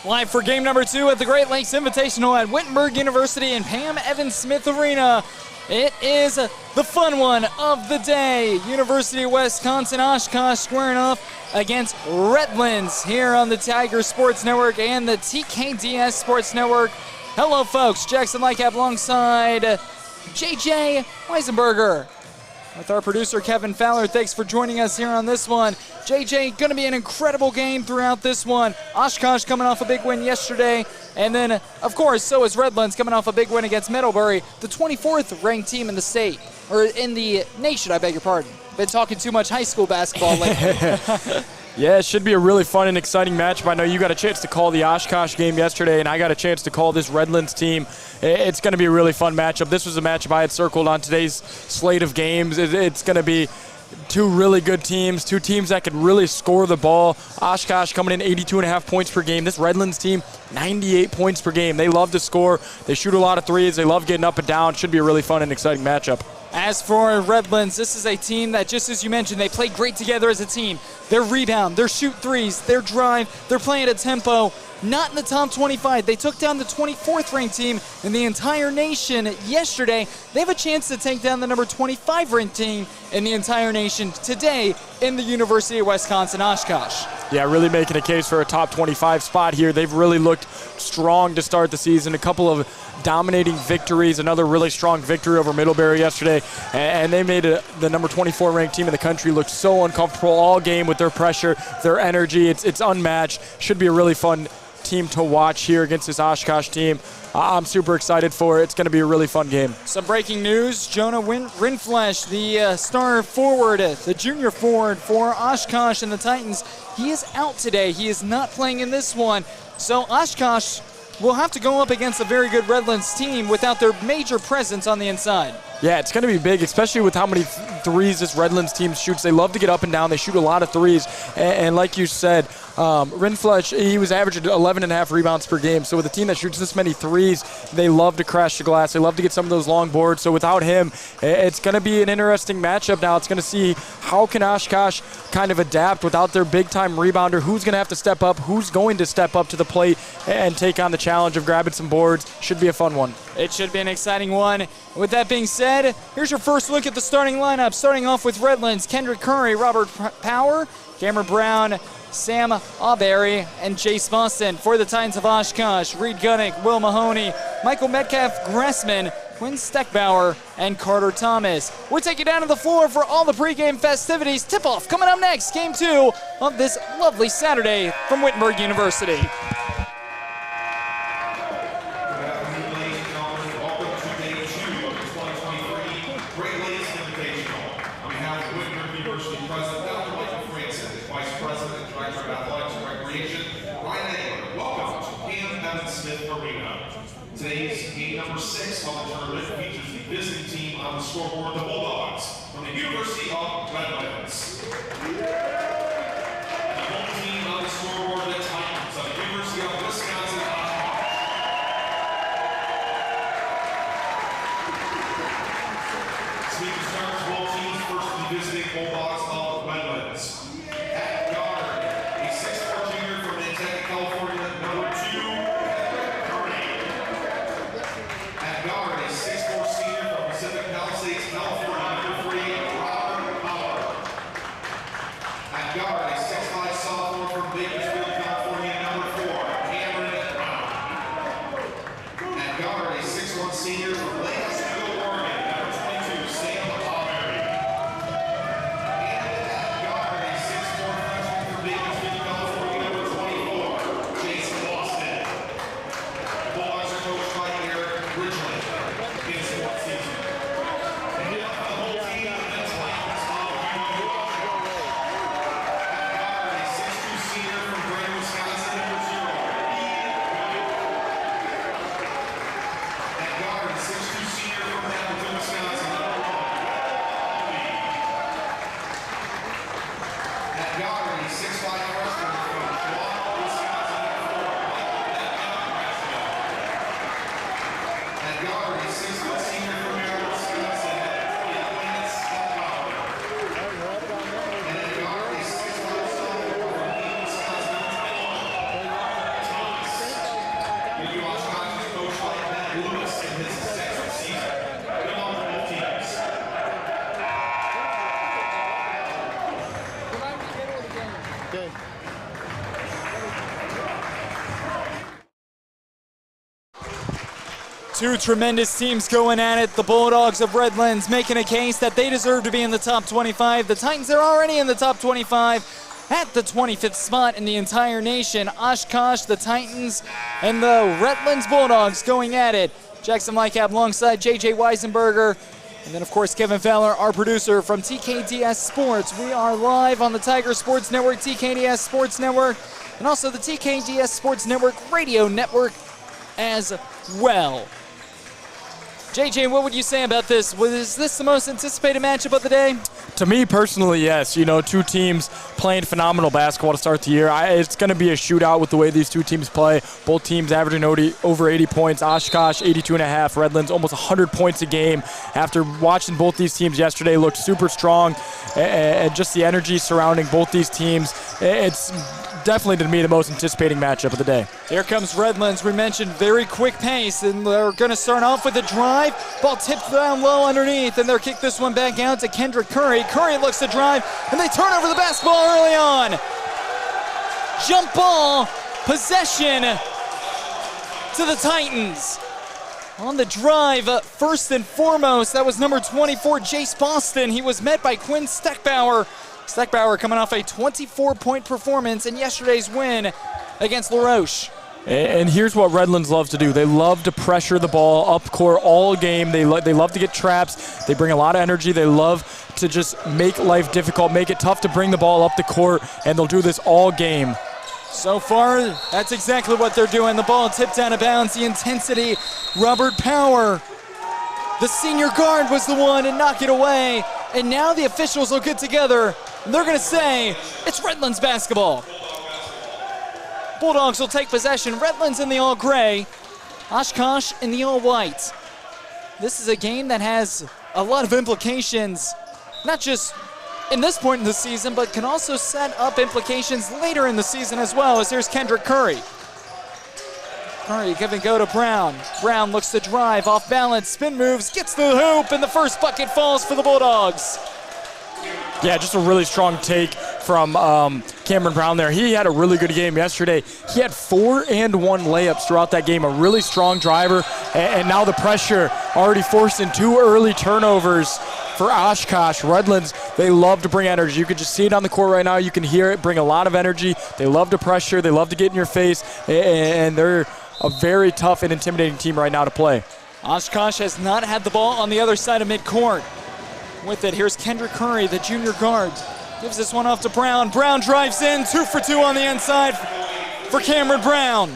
Live for game number 2 at the Great Lakes Invitational at Wittenberg University and Pam Evans Smith Arena. It is the fun one of the day. University of Wisconsin-Oshkosh squaring off against Redlands here on the Tiger Sports Network and the TKDS Sports Network. Hello, folks. Jackson Lightcap alongside JJ Weisenberger. With our producer, Kevin Fowler, thanks for joining us here on this one. JJ, going to be an incredible game throughout this one. Oshkosh coming off a big win yesterday. And then, of course, so is Redlands coming off a big win against Middlebury, the 24th ranked team in the state, or in the nation, I beg your pardon. Been talking too much high school basketball lately. Yeah, it should be a really fun and exciting matchup. I know you got a chance to call the Oshkosh game yesterday, and I got a chance to call this Redlands team. It's going to be a really fun matchup. This was a matchup I had circled on today's slate of games. It's going to be two really good teams, two teams that could really score the ball. Oshkosh coming in 82.5 points per game. This Redlands team, 98 points per game. They love to score. They shoot a lot of threes. They love getting up and down. Should be a really fun and exciting matchup. As for Redlands, this is a team that, just as you mentioned, they play great together as a team. Their rebound, their shoot threes, their drive, they're playing at a tempo. Not in the top 25. They took down the 24th ranked team in the entire nation yesterday. They have a chance to take down the number 25 ranked team in the entire nation today in the University of Wisconsin-Oshkosh. Yeah, really making a case for a top 25 spot here. They've really looked strong to start the season. A couple of dominating victories, another really strong victory over Middlebury yesterday, and they made the number 24 ranked team in the country look so uncomfortable all game with their pressure, their energy. It's unmatched. Should be a really fun team to watch here against this Oshkosh team. I'm super excited for it. It's going to be a really fun game. Some breaking news. Jonah Rindfleisch, the star forward, the junior forward for Oshkosh and the Titans, he is out today. He is not playing in this one. So Oshkosh will have to go up against a very good Redlands team without their major presence on the inside. Yeah, it's going to be big, especially with how many threes this Redlands team shoots. They love to get up and down. They shoot a lot of threes. And like you said, Rindfleisch, he was averaging 11.5 rebounds per game. So with a team that shoots this many threes, they love to crash the glass. They love to get some of those long boards. So without him, it's going to be an interesting matchup now. It's going to see how can Oshkosh kind of adapt without their big-time rebounder. Who's going to have to step up? Who's going to step up to the plate and take on the challenge of grabbing some boards? Should be a fun one. It should be an exciting one. With that being said, here's your first look at the starting lineup. Starting off with Redlands, Kendrick Curry, Robert Power, Cameron Brown, Sam Auberry, and Jace Boston. For the Titans of Oshkosh, Reed Gunnick, Will Mahoney, Michael Metcalf-Gressman, Quinn Steckbauer, and Carter Thomas. We'll take you down to the floor for all the pregame festivities. Tip-off coming up next, Game 2 of this lovely Saturday from Wittenberg University. Today's game number 6 of the tournament features the visiting team on the scoreboard, the Bulldogs, from the University of Redlands. The home team on the scoreboard, the Titans of the University of Wisconsin-Oshkosh. Speaking stars, both teams first the visiting Bulldogs of Redlands. At guard, a 6'4" junior from Manteca, California, number 2. Guard, a 6'4" senior from Pacific Palisades, California, number 3, Robert Power. At guard, a 6'5" sophomore from Bakersfield, California, number 4, Cameron Brown. At guard, a 6'1" senior from Lake Oswego, Oregon, number 22, Sam Auberry. And at guard, a 6'4" freshman from Bakersfield, California, number 24, Jason Boston. The Bulldogs are coached by Redlands in sports season. And here up the whole team, the Titans of Wisconsin. At guard, a 6'2" senior from Grand Wisconsin, number 0, At guard, a 6'2" senior from Appleton, Wisconsin, number 1, At guard, a 6'5" freshman from Milwaukee, Wisconsin, number 4, At guard, a 6'1" senior from Maryland, Wisconsin, Quinn Steckbauer. And at guard, a 6'5" sophomore from Wisconsin, Thomas. Okay. Two tremendous teams going at it. The Bulldogs of Redlands making a case that they deserve to be in the top 25. The Titans are already in the top 25 at the 25th spot in the entire nation. Oshkosh, the Titans, and the Redlands Bulldogs going at it. Jackson Lycap alongside JJ Weisenberger. And then, of course, Kevin Fowler, our producer from TKDS Sports. We are live on the Tiger Sports Network, TKDS Sports Network, and also the TKDS Sports Network radio network as well. JJ, what would you say about this? Was this the most anticipated matchup of the day? To me personally, yes. You know, two teams playing phenomenal basketball to start the year. It's going to be a shootout with the way these two teams play. Both teams averaging over 80 points. Oshkosh, 82.5. Redlands, almost 100 points a game. After watching both these teams yesterday, looked super strong. And just the energy surrounding both these teams, it's definitely, to me, the most anticipating matchup of the day. Here comes Redlands. We mentioned very quick pace, and they're going to start off with a drive. Ball tipped down low underneath, and they'll kick this one back out to Kendrick Curry. Curry looks to drive, and they turn over the basketball early on. Jump ball, possession to the Titans. On the drive, first and foremost, that was number 24, Jace Boston. He was met by Quinn Steckbauer. Steckbauer coming off a 24-point performance in yesterday's win against LaRoche. And here's what Redlands loves to do. They love to pressure the ball up court all game. They love to get traps. They bring a lot of energy. They love to just make life difficult, make it tough to bring the ball up the court, and they'll do this all game. So far, that's exactly what they're doing. The ball tipped out of bounds. The intensity, Robert Power, the senior guard, was the one to knock it away. And now the officials will get together, and they're going to say it's Redlands basketball. Bulldogs will take possession. Redlands in the all-gray, Oshkosh in the all-white. This is a game that has a lot of implications, not just in this point in the season, but can also set up implications later in the season as well, as here's Kendrick Curry. Curry giving go to Brown. Brown looks to drive, off balance, spin moves, gets the hoop, and the first bucket falls for the Bulldogs. Yeah, just a really strong take from Cameron Brown there. He had a really good game yesterday. He had 4 and 1 layups throughout that game, a really strong driver, and now the pressure already forcing 2 early turnovers for Oshkosh. Redlands, they love to bring energy. You can just see it on the court right now. You can hear it bring a lot of energy. They love to pressure. They love to get in your face, and they're a very tough and intimidating team right now to play. Oshkosh has not had the ball on the other side of midcourt. With it, here's Kendrick Curry, the junior guard. Gives this one off to Brown. Brown drives in, 2 for 2 on the inside for Cameron Brown.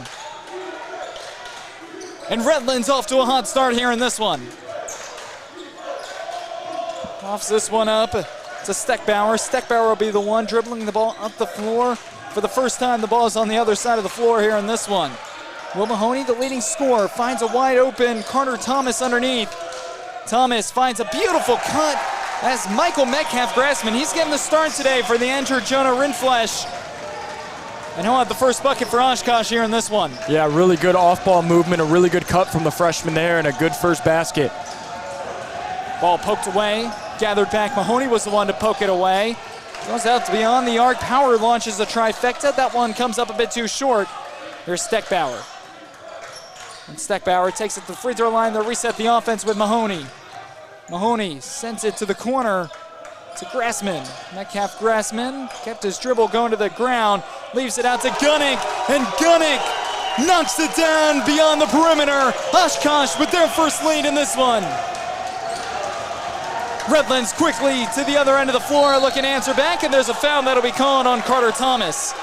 And Redlands off to a hot start here in this one. Offs this one up to Steckbauer. Steckbauer will be the one dribbling the ball up the floor. For the first time, the ball is on the other side of the floor here in this one. Will Mahoney, the leading scorer, finds a wide open Carter Thomas underneath. Thomas finds a beautiful cut as Michael Metcalf-Grassman. He's getting the start today for the injured Jonah Rindflesh. And he'll have the first bucket for Oshkosh here in this one. Yeah, really good off-ball movement, a really good cut from the freshman there, and a good first basket. Ball poked away, gathered back. Mahoney was the one to poke it away. Goes out to beyond the arc. Power launches a trifecta. That one comes up a bit too short. Here's Steckbauer. And Steckbauer takes it to the free throw line. They'll reset the offense with Mahoney. Mahoney sends it to the corner to Grassman. Metcalf-Grassman kept his dribble going to the ground. Leaves it out to Gunnick. And Gunnick knocks it down beyond the perimeter. Oshkosh with their first lead in this one. Redlands quickly to the other end of the floor looking to answer back, and there's a foul that'll be called on Carter Thomas.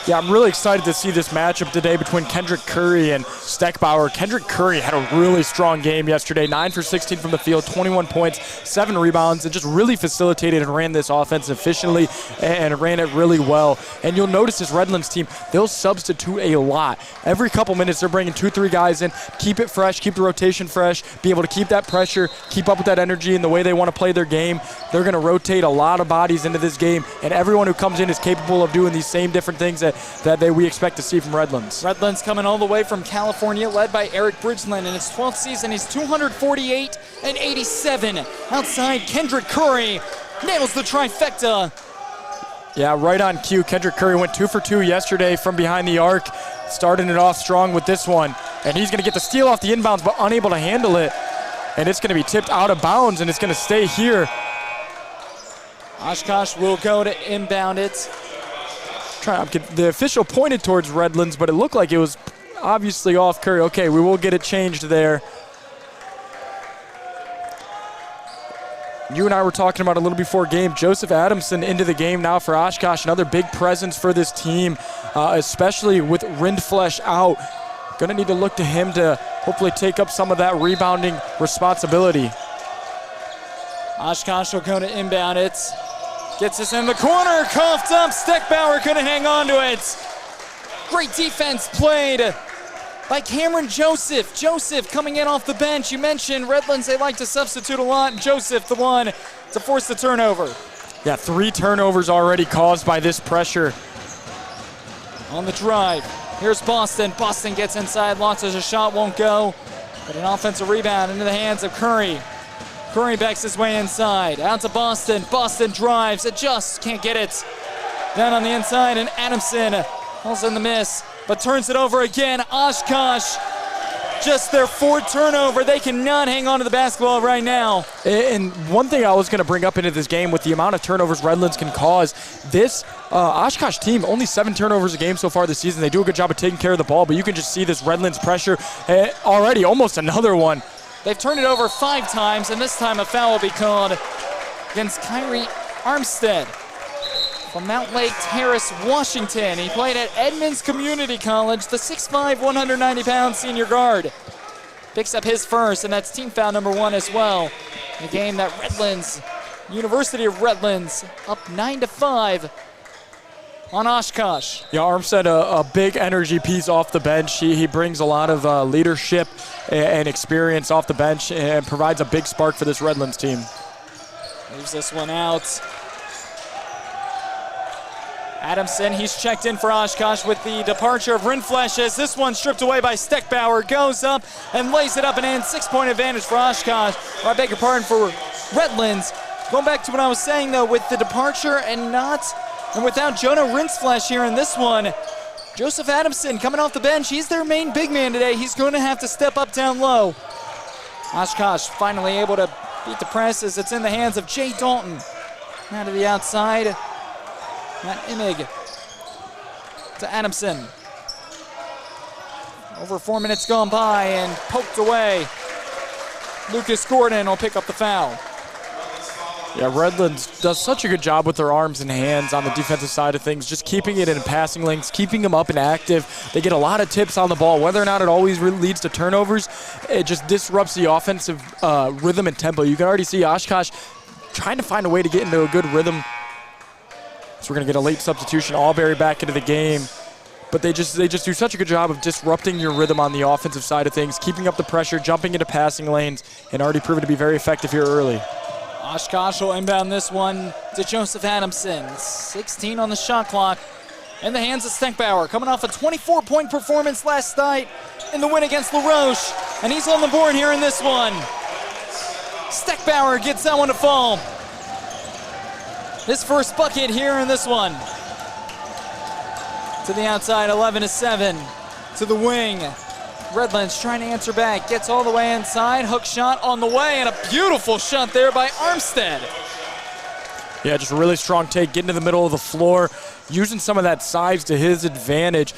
Yeah, I'm really excited to see this matchup today between Kendrick Curry and Steckbauer. Kendrick Curry had a really strong game yesterday, 9 for 16 from the field, 21 points, 7 rebounds, and just really facilitated and ran this offense efficiently and ran it really well. And you'll notice this Redlands team, they'll substitute a lot. Every couple minutes, they're bringing 2-3 guys in, keep it fresh, keep the rotation fresh, be able to keep that pressure, keep up with that energy and the way they want to play their game. They're going to rotate a lot of bodies into this game, and everyone who comes in is capable of doing these same different things that we expect to see from Redlands. Redlands coming all the way from California, led by Eric Bridgeland. In his 12th season, he's 248 and 87. Outside, Kendrick Curry nails the trifecta. Yeah, right on cue. Kendrick Curry went 2 for 2 yesterday from behind the arc, starting it off strong with this one. And he's going to get the steal off the inbounds, but unable to handle it. And it's going to be tipped out of bounds, and it's going to stay here. Oshkosh will go to inbound it. The official pointed towards Redlands, but it looked like it was obviously off Curry. Okay, we will get it changed there. You and I were talking about a little before game. Joseph Adamson into the game now for Oshkosh. Another big presence for this team, especially with Rindflesh out. Going to need to look to him to hopefully take up some of that rebounding responsibility. Oshkosh will go to inbound it. Gets this in the corner, coughed up. Steckbauer couldn't hang on to it. Great defense played by Cameron Joseph. Joseph coming in off the bench. You mentioned Redlands, they like to substitute a lot. Joseph, the one to force the turnover. Yeah, 3 turnovers already caused by this pressure. On the drive, here's Boston. Boston gets inside, launches a shot, won't go. But an offensive rebound into the hands of Curry. Curry backs his way inside, out to Boston. Boston drives, adjusts, can't get it. Down on the inside, and Adamson falls in the miss, but turns it over again. Oshkosh, just their 4th turnover. They cannot hang on to the basketball right now. And one thing I was going to bring up into this game, with the amount of turnovers Redlands can cause, this Oshkosh team, only 7 turnovers a game so far this season. They do a good job of taking care of the ball, but you can just see this Redlands pressure already, almost another one. They've turned it over 5 times, and this time a foul will be called against Kyrie Armstead from Mount Lake Terrace, Washington. He played at Edmonds Community College, the 6'5", 190-pound senior guard. Picks up his first, and that's team foul number 1 as well. In a game that Redlands, University of Redlands, up 9-5 on Oshkosh. Yeah, Armstead, a big energy piece off the bench. He brings a lot of leadership and experience off the bench and provides a big spark for this Redlands team. Moves this one out. Adamson, he's checked in for Oshkosh with the departure of Rindflesh, as this one stripped away by Steckbauer, goes up and lays it up and in. 6-point advantage for Oshkosh. Or I beg your pardon, for Redlands. Going back to what I was saying though, with the departure and without Jonah Rindflesh here in this one, Joseph Adamson coming off the bench. He's their main big man today. He's going to have to step up down low. Oshkosh finally able to beat the press as it's in the hands of Jay Dalton. Now to the outside. Matt Imig to Adamson. Over 4 minutes gone by and poked away. Lucas Gordon will pick up the foul. Yeah, Redlands does such a good job with their arms and hands on the defensive side of things, just keeping it in passing lanes, keeping them up and active. They get a lot of tips on the ball. Whether or not it always leads to turnovers, it just disrupts the offensive rhythm and tempo. You can already see Oshkosh trying to find a way to get into a good rhythm. So we're going to get a late substitution. Albury back into the game. But they just do such a good job of disrupting your rhythm on the offensive side of things, keeping up the pressure, jumping into passing lanes, and already proven to be very effective here early. Oshkosh will inbound this one to Joseph Adamson. 16 on the shot clock. In the hands of Steckbauer, coming off a 24-point performance last night in the win against LaRoche. And he's on the board here in this one. Steckbauer gets that one to fall. His first bucket here in this one. To the outside, 11-7. To the wing. Redlands trying to answer back. Gets all the way inside. Hook shot on the way, and a beautiful shot there by Armstead. Yeah, just a really strong take, getting to the middle of the floor, using some of that size to his advantage.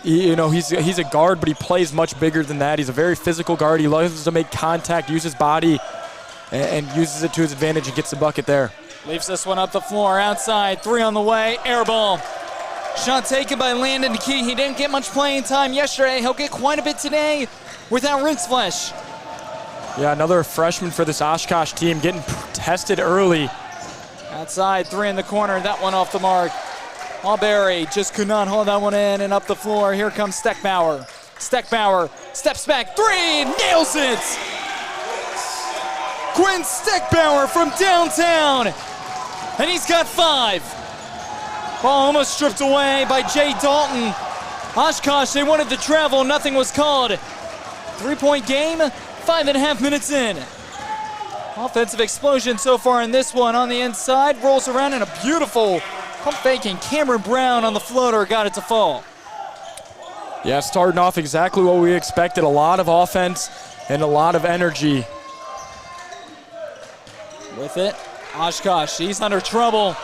He's a guard, but he plays much bigger than that. He's a very physical guard. He loves to make contact, use his body, and uses it to his advantage and gets the bucket there. Leaves this one up the floor, outside, 3 on the way, air ball. Shot taken by Landon Key. He didn't get much playing time yesterday. He'll get quite a bit today without Rindflesh. Yeah, another freshman for this Oshkosh team getting tested early. Outside, 3 in the corner, that one off the mark. Albury just could not hold that one in, and up the floor, here comes Steckbauer. Steckbauer steps back, 3, nails it! Quinn Steckbauer from downtown, and he's got 5. Ball almost stripped away by Jay Dalton. Oshkosh, they wanted to travel, nothing was called. 3-point game, 5.5 minutes in. Offensive explosion so far in this one on the inside. Rolls around in a beautiful Pump faking. Cameron Brown on the floater got it to fall. Yeah, starting off exactly what we expected. A lot of offense and a lot of energy. With it, Oshkosh, he's under trouble.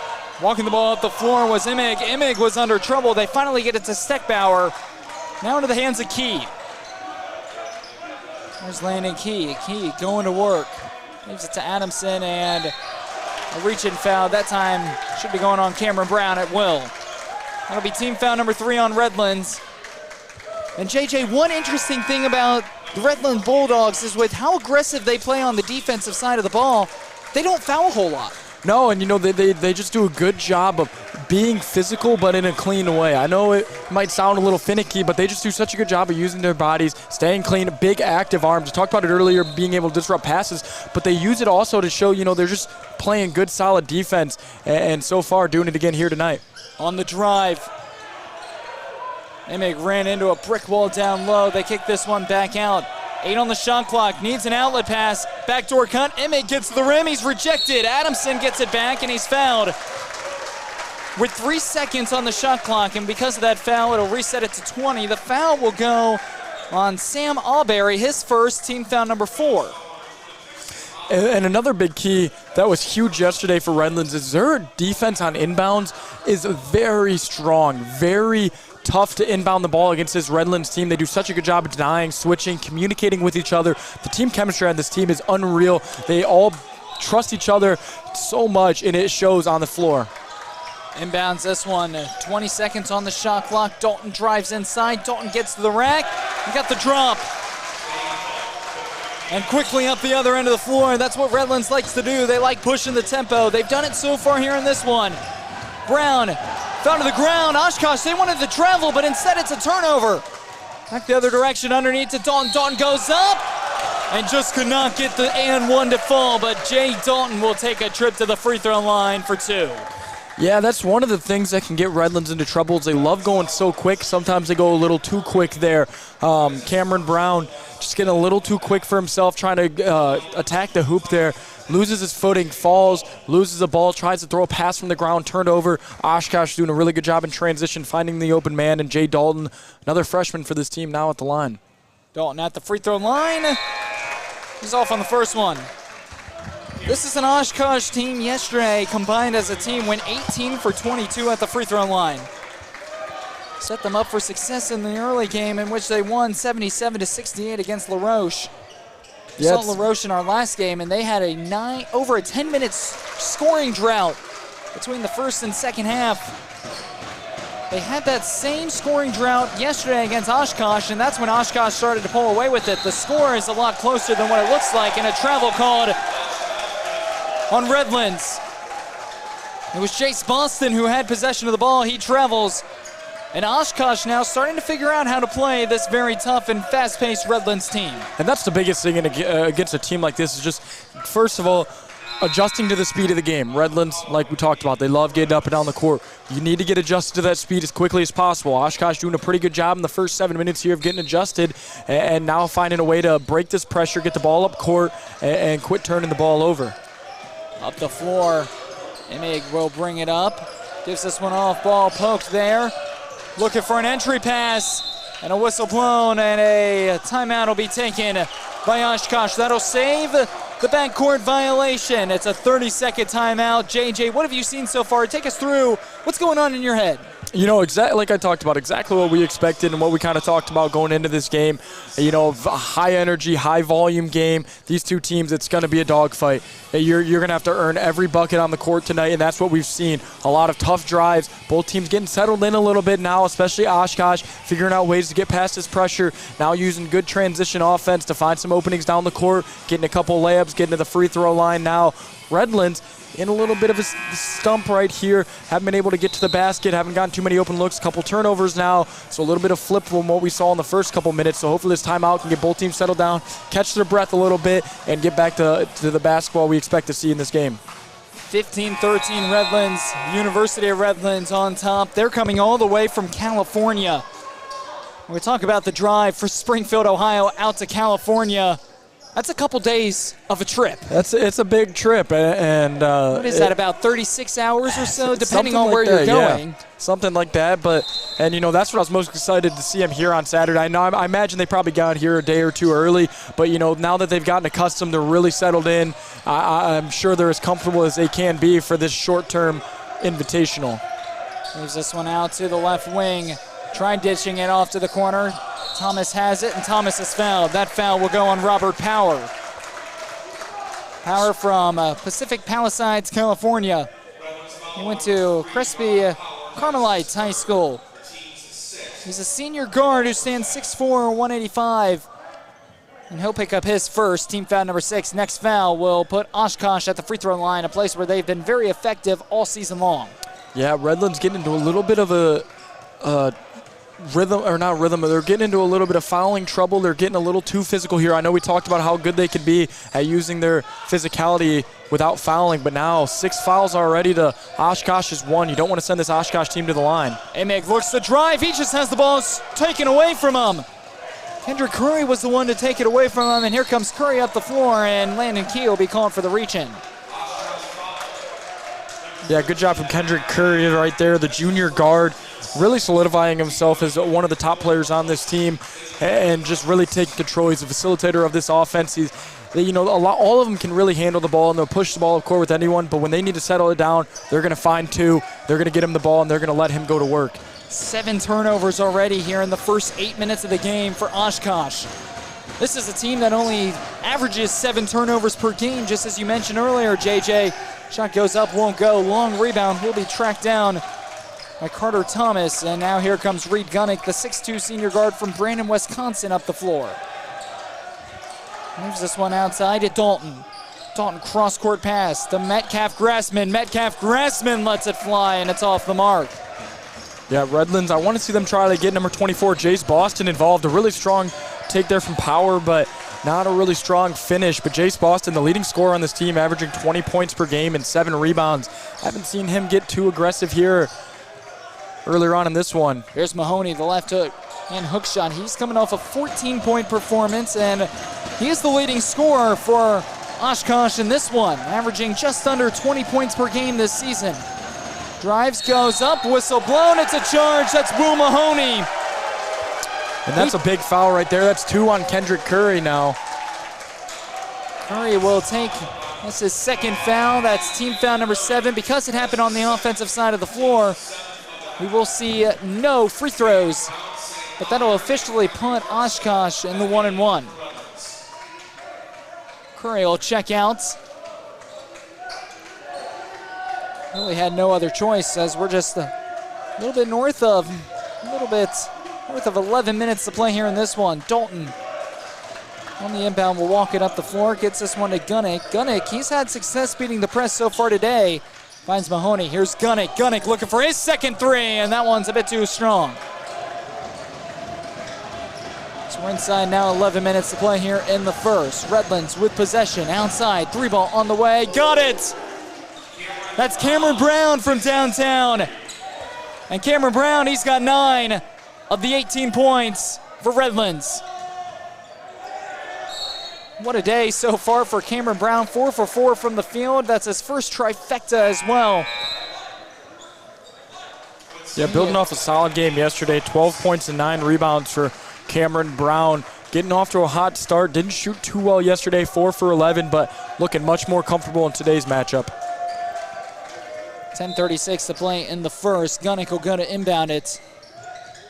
Walking the ball up the floor was Imig. Imig was under trouble. They finally get it to Steckbauer. Now into the hands of Key. There's Landon Key. Key going to work. Gives it to Adamson, and a reach-in foul. That time should be going on Cameron Brown at will. That'll be team foul number 3 on Redlands. And JJ, one interesting thing about the Redlands Bulldogs is with how aggressive they play on the defensive side of the ball, they don't foul a whole lot. No, and they just do a good job of being physical, but in a clean way. I know it might sound a little finicky, but they just do such a good job of using their bodies, staying clean, big active arms. We talked about it earlier, being able to disrupt passes, but they use it also to show, they're just playing good, solid defense, and so far doing it again here tonight. On the drive, Imig ran into a brick wall down low. They kick this one back out. 8 on the shot clock, needs an outlet pass. Backdoor cut, Imig gets to the rim, he's rejected. Adamson gets it back, and he's fouled. With 3 seconds on the shot clock, and because of that foul, it'll reset it to 20. The foul will go on Sam Alberry, his first, team foul number 4. And another big key that was huge yesterday for Redlands is their defense on inbounds is very strong, very tough to inbound the ball against this Redlands team. They do such a good job of denying, switching, communicating with each other. The team chemistry on this team is unreal. They all trust each other so much, and it shows on the floor. Inbounds this one, 20 seconds on the shot clock. Dalton drives inside, Dalton gets to the rack. He got the drop. And quickly up the other end of the floor. That's what Redlands likes to do. They like pushing the tempo. They've done it so far here in this one. Brown fell to the ground. Oshkosh, they wanted to travel, but instead it's a turnover. Back the other direction underneath to Dalton. Dalton goes up and just could not get the and one to fall, but Jay Dalton will take a trip to the free throw line for 2. Yeah, that's one of the things that can get Redlands into trouble is they love going so quick. Sometimes they go a little too quick there. Cameron Brown just getting a little too quick for himself, trying to attack the hoop there. Loses his footing, falls, loses the ball, tries to throw a pass from the ground, turned over. Oshkosh doing a really good job in transition, finding the open man, and Jay Dalton, another freshman for this team, now at the line. Dalton at the free throw line. He's off on the first one. This is an Oshkosh team yesterday combined as a team, went 18 for 22 at the free throw line. Set them up for success in the early game in which they won 77-68 against La Roche. We saw La Roche in our last game, and they had over a 10-minute scoring drought between the first and second half. They had that same scoring drought yesterday against Oshkosh, and that's when Oshkosh started to pull away with it. The score is a lot closer than what it looks like, and a travel called on Redlands. It was Jace Boston who had possession of the ball. He travels. And Oshkosh now starting to figure out how to play this very tough and fast-paced Redlands team. And that's the biggest thing against a team like this is just, first of all, adjusting to the speed of the game. Redlands, like we talked about, they love getting up and down the court. You need to get adjusted to that speed as quickly as possible. Oshkosh doing a pretty good job in the first 7 minutes here of getting adjusted and now finding a way to break this pressure, get the ball up court, and quit turning the ball over. Up the floor, Imig will bring it up. Gives this one off, ball poked there. Looking for an entry pass, and a whistle blown, and a timeout will be taken by Oshkosh. That'll save the backcourt violation. It's a 30-second timeout. JJ, what have you seen so far? Take us through what's going on in your head. Exactly like I talked about, exactly what we expected and what we kind of talked about going into this game. A high energy, high volume game. These two teams, it's going to be a dogfight. You're going to have to earn every bucket on the court tonight, and that's what we've seen. A lot of tough drives. Both teams getting settled in a little bit now, especially Oshkosh, figuring out ways to get past this pressure. Now using good transition offense to find some openings down the court, getting a couple layups, getting to the free throw line now. Redlands in a little bit of a stump right here. Haven't been able to get to the basket. Haven't gotten too many open looks. Couple turnovers now. So a little bit of flip from what we saw in the first couple minutes. So hopefully this timeout can get both teams settled down, catch their breath a little bit, and get back to the basketball we expect to see in this game. 15-13 Redlands. University of Redlands on top. They're coming all the way from California. We talk about the drive for Springfield, Ohio, out to California. That's a couple days of a trip. It's a big trip, and What is that, about 36 hours or so, depending on where you're going? Yeah, something like that. And that's what I was most excited to see him here on Saturday. I imagine they probably got here a day or two early, but now that they've gotten accustomed, they're really settled in. I'm sure they're as comfortable as they can be for this short-term invitational. Moves this one out to the left wing. Try ditching it off to the corner. Thomas has it, and Thomas is fouled. That foul will go on Robert Power. Power from Pacific Palisades, California. He went to Crespi Carmelites High School. He's a senior guard who stands 6'4", 185. And he'll pick up his first, team foul number 6. Next foul will put Oshkosh at the free throw line, a place where they've been very effective all season long. Yeah, Redlands getting into a little bit of a they're getting into a little bit of fouling trouble. They're getting a little too physical here. I know we talked about how good they could be at using their physicality without fouling, but now 6 fouls already to Oshkosh's 1. You don't want to send this Oshkosh team to the line. Amig looks to drive. He just has the ball taken away from him. Kendrick Curry was the one to take it away from him, and here comes Curry up the floor, and Landon Key will be called for the reach-in. Yeah, good job from Kendrick Curry right there, the junior guard, really solidifying himself as one of the top players on this team and just really taking control. He's a facilitator of this offense. All of them can really handle the ball, and they'll push the ball up court with anyone, but when they need to settle it down, they're going to find 2. They're going to get him the ball, and they're going to let him go to work. 7 turnovers already here in the first 8 minutes of the game for Oshkosh. This is a team that only averages 7 turnovers per game, just as you mentioned earlier, JJ. Shot goes up, won't go. Long rebound will be tracked down by Carter Thomas. And now here comes Reed Gunnick, the 6'2" senior guard from Brandon, Wisconsin, up the floor. Moves this one outside to Dalton. Dalton cross-court pass to Metcalf Grassman. Metcalf Grassman lets it fly, and it's off the mark. Yeah, Redlands, I want to see them try to get number 24, Jace Boston, involved. A really strong take there from Power, but not a really strong finish. But Jace Boston, the leading scorer on this team, averaging 20 points per game and 7 rebounds. Haven't seen him get too aggressive here earlier on in this one. Here's Mahoney, the left hook and hook shot. He's coming off a 14-point performance, and he is the leading scorer for Oshkosh in this one, averaging just under 20 points per game this season. Drives, goes up, whistle blown, it's a charge. That's Will Mahoney. And that's a big foul right there. That's 2 on Kendrick Curry now. Curry will take, that's his second foul. That's team foul number 7. Because it happened on the offensive side of the floor, we will see no free throws, but that'll officially punt Oshkosh in the 1-and-1. Curry will check out. Really had no other choice, as we're just a little bit north of 11 minutes to play here in this one. Dalton on the inbound will walk it up the floor, gets this one to Gunnick. Gunnick, he's had success beating the press so far today. Finds Mahoney. Here's Gunnick. Gunnick looking for his second 3, and that one's a bit too strong. So we're inside now, 11 minutes to play here in the first. Redlands with possession, outside, 3-ball on the way. Got it! That's Cameron Brown from downtown. And Cameron Brown, he's got 9 of the 18 points for Redlands. What a day so far for Cameron Brown, 4 for 4 from the field. That's his first trifecta as well. Yeah, building off a solid game yesterday. 12 points and 9 rebounds for Cameron Brown. Getting off to a hot start. Didn't shoot too well yesterday, 4 for 11, but looking much more comfortable in today's matchup. 10:36 to play in the first. Gunnick will go to inbound it.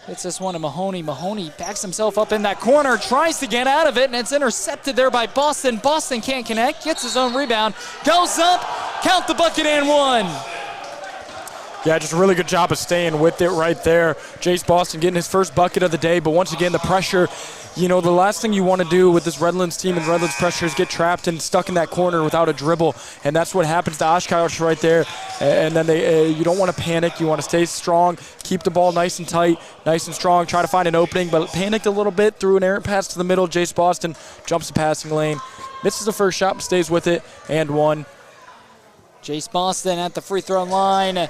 Hits this one to Mahoney. Mahoney backs himself up in that corner, tries to get out of it, and it's intercepted there by Boston. Boston can't connect, gets his own rebound, goes up, count the bucket and 1. Yeah, just a really good job of staying with it right there. Jace Boston getting his first bucket of the day, but once again, the pressure, the last thing you want to do with this Redlands team and Redlands pressure is get trapped and stuck in that corner without a dribble, and that's what happens to Oshkosh right there. And then you don't want to panic. You want to stay strong, keep the ball nice and tight, nice and strong, try to find an opening, but panicked a little bit, threw an errant pass to the middle. Jace Boston jumps the passing lane, misses the first shot, but stays with it, and 1. Jace Boston at the free throw line.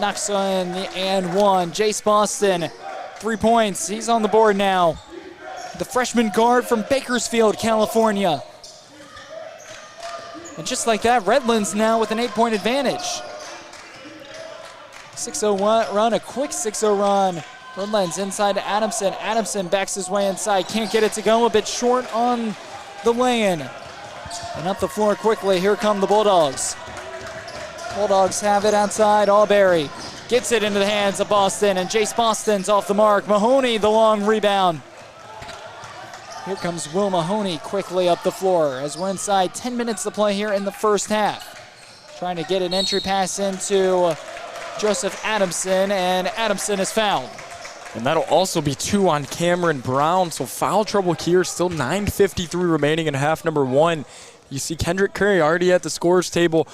Knocks in the and 1. Jace Boston, 3 points. He's on the board now. The freshman guard from Bakersfield, California. And just like that, Redlands now with an 8-point advantage. 6-0 run, a quick 6-0 run. Redlands inside to Adamson. Adamson backs his way inside. Can't get it to go. A bit short on the lay-in. And up the floor quickly. Here come the Bulldogs. Bulldogs have it outside. Alberry gets it into the hands of Boston. And Jace Boston's off the mark. Mahoney, the long rebound. Here comes Will Mahoney quickly up the floor as we're inside 10 minutes to play here in the first half. Trying to get an entry pass into Joseph Adamson, and Adamson is fouled. And that'll also be 2 on Cameron Brown, so foul trouble here. Still 9:53 remaining in half number 1. You see Kendrick Curry already at the scorers table.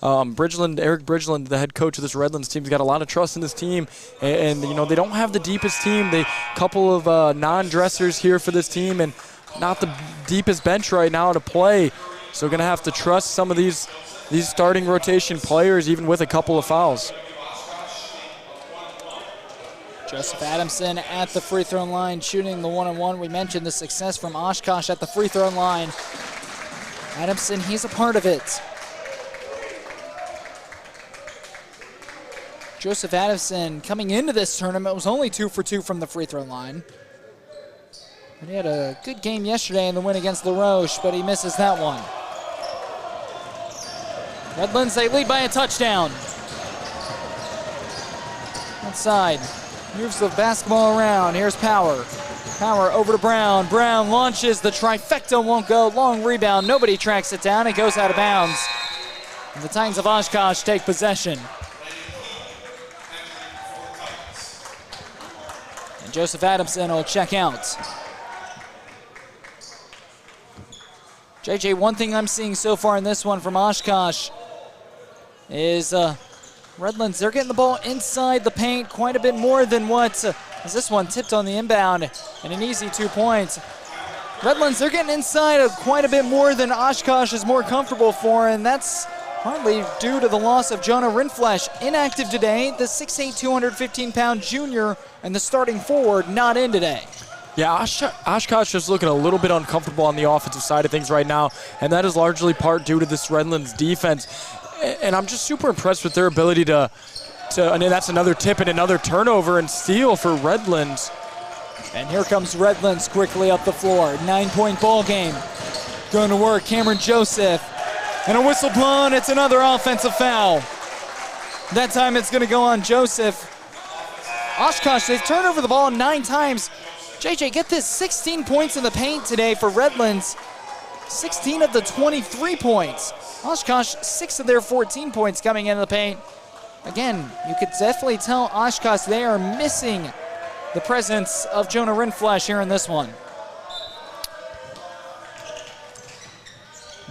Eric Bridgeland, the head coach of this Redlands team, has got a lot of trust in this team. And you know, they don't have the deepest team. They couple of non-dressers here for this team and not the deepest bench right now to play. So going to have to trust some of these starting rotation players, even with a couple of fouls. Joseph Adamson at the free throw line, shooting the 1-on-1. We mentioned the success from Oshkosh at the free throw line. Adamson, he's a part of it. Joseph Adamson coming into this tournament was only 2 for 2 from the free throw line. And he had a good game yesterday in the win against LaRoche, but he misses that one. Redlands, they lead by a touchdown. Outside. Moves the basketball around. Here's Power. Power over to Brown. Brown launches. The trifecta won't go. Long rebound. Nobody tracks it down. It goes out of bounds. And the Titans of Oshkosh take possession. And Joseph Adamson will check out. JJ, one thing I'm seeing so far in this one from Oshkosh is Redlands, they're getting the ball inside the paint quite a bit more than what, as this one tipped on the inbound and an easy 2 points. Redlands, they're getting inside quite a bit more than Oshkosh is more comfortable for, and that's partly due to the loss of Jonah Rindflesh, inactive today, the 6'8", 215-pound junior and the starting forward not in today. Yeah, Oshkosh just looking a little bit uncomfortable on the offensive side of things right now, and that is largely part due to this Redlands defense. And I'm just super impressed with their ability to and that's another tip and another turnover and steal for Redlands. And here comes Redlands quickly up the floor. 9-point ball game. Going to work, Cameron Joseph. And a whistle blown, it's another offensive foul. That time it's going to go on Joseph. Oshkosh, they've turned over the ball 9 times. JJ, get this, 16 points in the paint today for Redlands. 16 of the 23 points. Oshkosh, 6 of their 14 points coming into the paint. Again, you could definitely tell Oshkosh they are missing the presence of Jonah Rindflesh here in this one.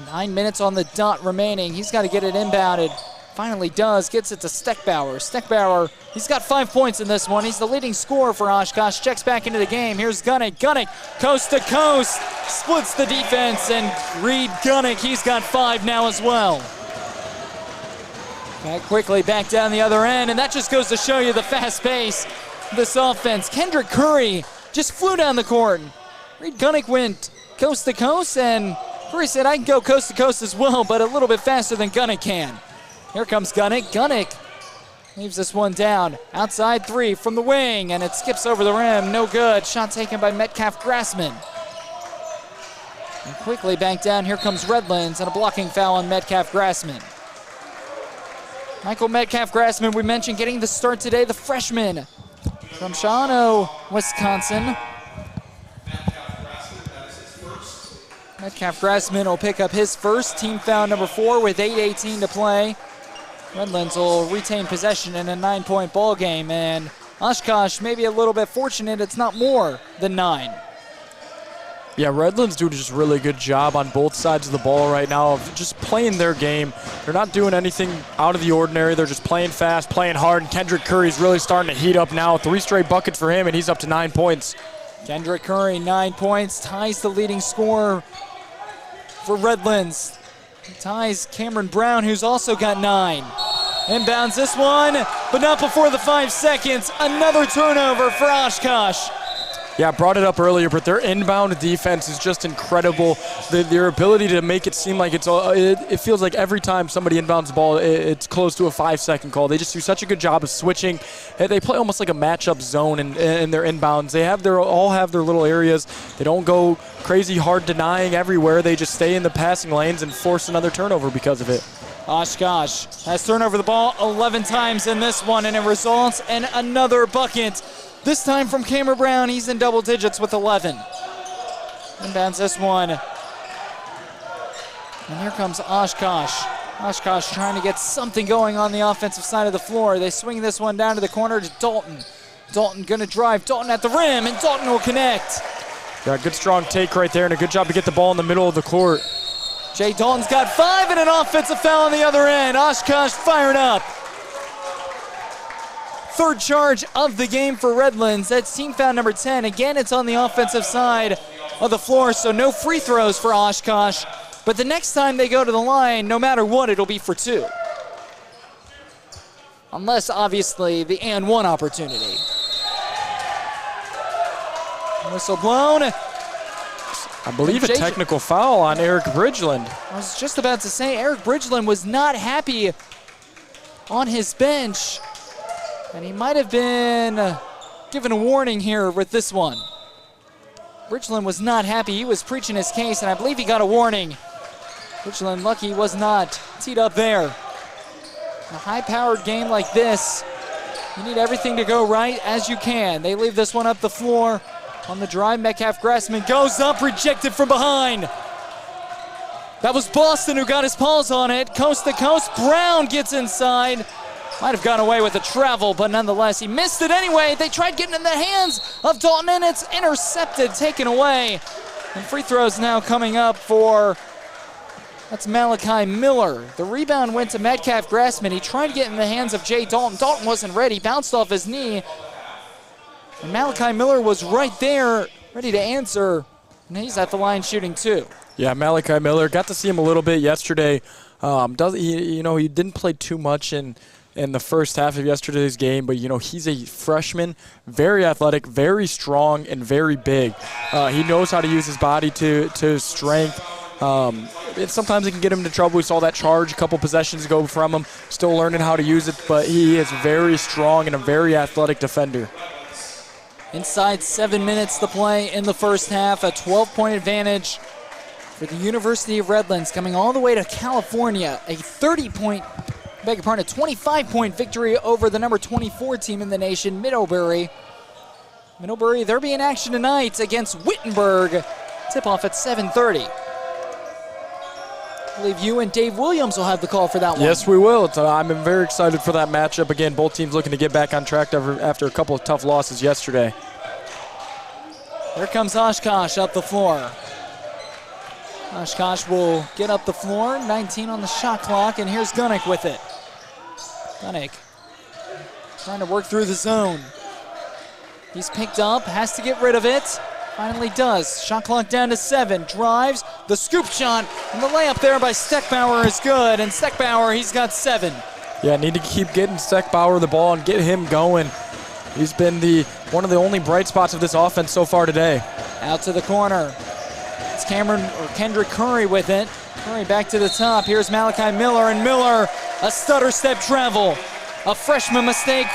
9 minutes on the dot remaining. He's got to get it inbounded. Finally does, gets it to Steckbauer. Steckbauer, he's got 5 points in this one. He's the leading scorer for Oshkosh. Checks back into the game. Here's Gunnick. Gunnick, coast to coast, splits the defense, and Reed Gunnick, he's got 5 now as well. Back quickly, back down the other end, and that just goes to show you the fast pace of this offense. Kendrick Curry just flew down the court. Reed Gunnick went coast to coast, and Curry said, I can go coast to coast as well, but a little bit faster than Gunnick can. Here comes Gunnick. Gunnick leaves this one down. Outside 3 from the wing, and it skips over the rim. No good. Shot taken by Metcalf Grassman. And quickly back down. Here comes Redlands, and a blocking foul on Metcalf Grassman. Michael Metcalf Grassman, we mentioned, getting the start today. The freshman from Shawano, Wisconsin. Metcalf Grassman will pick up his first, team foul number 4 with 8:18 to play. Redlands will retain possession in a 9-point ball game, and Oshkosh maybe a little bit fortunate it's not more than 9. Yeah, Redlands doing just a really good job on both sides of the ball right now of just playing their game. They're not doing anything out of the ordinary. They're just playing fast, playing hard, and Kendrick Curry's really starting to heat up now. 3 straight buckets for him, and he's up to 9 points. Kendrick Curry, 9 points, ties the leading scorer for Redlands. He ties Cameron Brown, who's also got 9. Inbounds this one, but not before the 5 seconds. Another turnover for Oshkosh. Yeah, I brought it up earlier, but their inbound defense is just incredible. Their ability to make it seem like it feels like every time somebody inbounds the ball, it's close to a 5-second call. They just do such a good job of switching. They play almost like a matchup zone in their inbounds. They all have their little areas. They don't go crazy hard denying everywhere. They just stay in the passing lanes and force another turnover because of it. Oshkosh has turned over the ball 11 times in this one, and it results in another bucket. This time from Cameron Brown, he's in double digits with 11. Inbounds this one. And here comes Oshkosh. Oshkosh trying to get something going on the offensive side of the floor. They swing this one down to the corner to Dalton. Dalton gonna drive, Dalton at the rim, and Dalton will connect. Yeah, good strong take right there, and a good job to get the ball in the middle of the court. Jay Dalton's got 5 and an offensive foul on the other end. Oshkosh fired up. Third charge of the game for Redlands. That's team foul number 10. Again, it's on the offensive side of the floor, so no free throws for Oshkosh. But the next time they go to the line, no matter what, it'll be for 2. Unless, obviously, the and 1 opportunity. Whistle blown. I believe a technical foul on Eric Bridgeland. I was just about to say, Eric Bridgeland was not happy on his bench. And he might have been given a warning here with this one. Bridgeland was not happy. He was preaching his case, and I believe he got a warning. Bridgeland lucky he was not teed up there. A high-powered game like this, you need everything to go right as you can. They leave this one up the floor. On the drive, Metcalf Grassman goes up, rejected from behind. That was Boston who got his paws on it. Coast to coast, Brown gets inside. Might have gone away with the travel, but nonetheless, he missed it anyway. They tried getting in the hands of Dalton, and it's intercepted, taken away. And free throws now coming up for, that's Malachi Miller. The rebound went to Metcalf Grassman. He tried to get in the hands of Jay Dalton. Dalton wasn't ready, bounced off his knee. And Malachi Miller was right there, ready to answer. And he's at the line shooting 2. Yeah, Malachi Miller, got to see him a little bit yesterday. He didn't play too much in the first half of yesterday's game, but he's a freshman, very athletic, very strong, and very big. He knows how to use his body to his strength. Sometimes it can get him into trouble. We saw that charge a couple possessions ago from him, still learning how to use it, but he is very strong and a very athletic defender. Inside 7 minutes to play in the first half, a 12-point advantage for the University of Redlands, coming all the way to California. A 25-point victory over the number 24 team in the nation, Middlebury. Middlebury, they'll be in action tonight against Wittenberg. Tip-off at 7:30. I believe you and Dave Williams will have the call for that one. Yes, we will. I'm very excited for that matchup. Again, both teams looking to get back on track after a couple of tough losses yesterday. Here comes Oshkosh up the floor. Oshkosh will get up the floor, 19 on the shot clock, and here's Gunnick with it. Gunnick trying to work through the zone. He's picked up, has to get rid of it. Finally does. Shot clock down to 7. Drives, the scoop shot, and the layup there by Steckbauer is good. And Steckbauer, he's got 7. Yeah, need to keep getting Steckbauer the ball and get him going. He's been one of the only bright spots of this offense so far today. Out to the corner. It's Kendrick Curry with it. Curry back to the top. Here's Malachi Miller, and Miller, a stutter step travel. A freshman mistake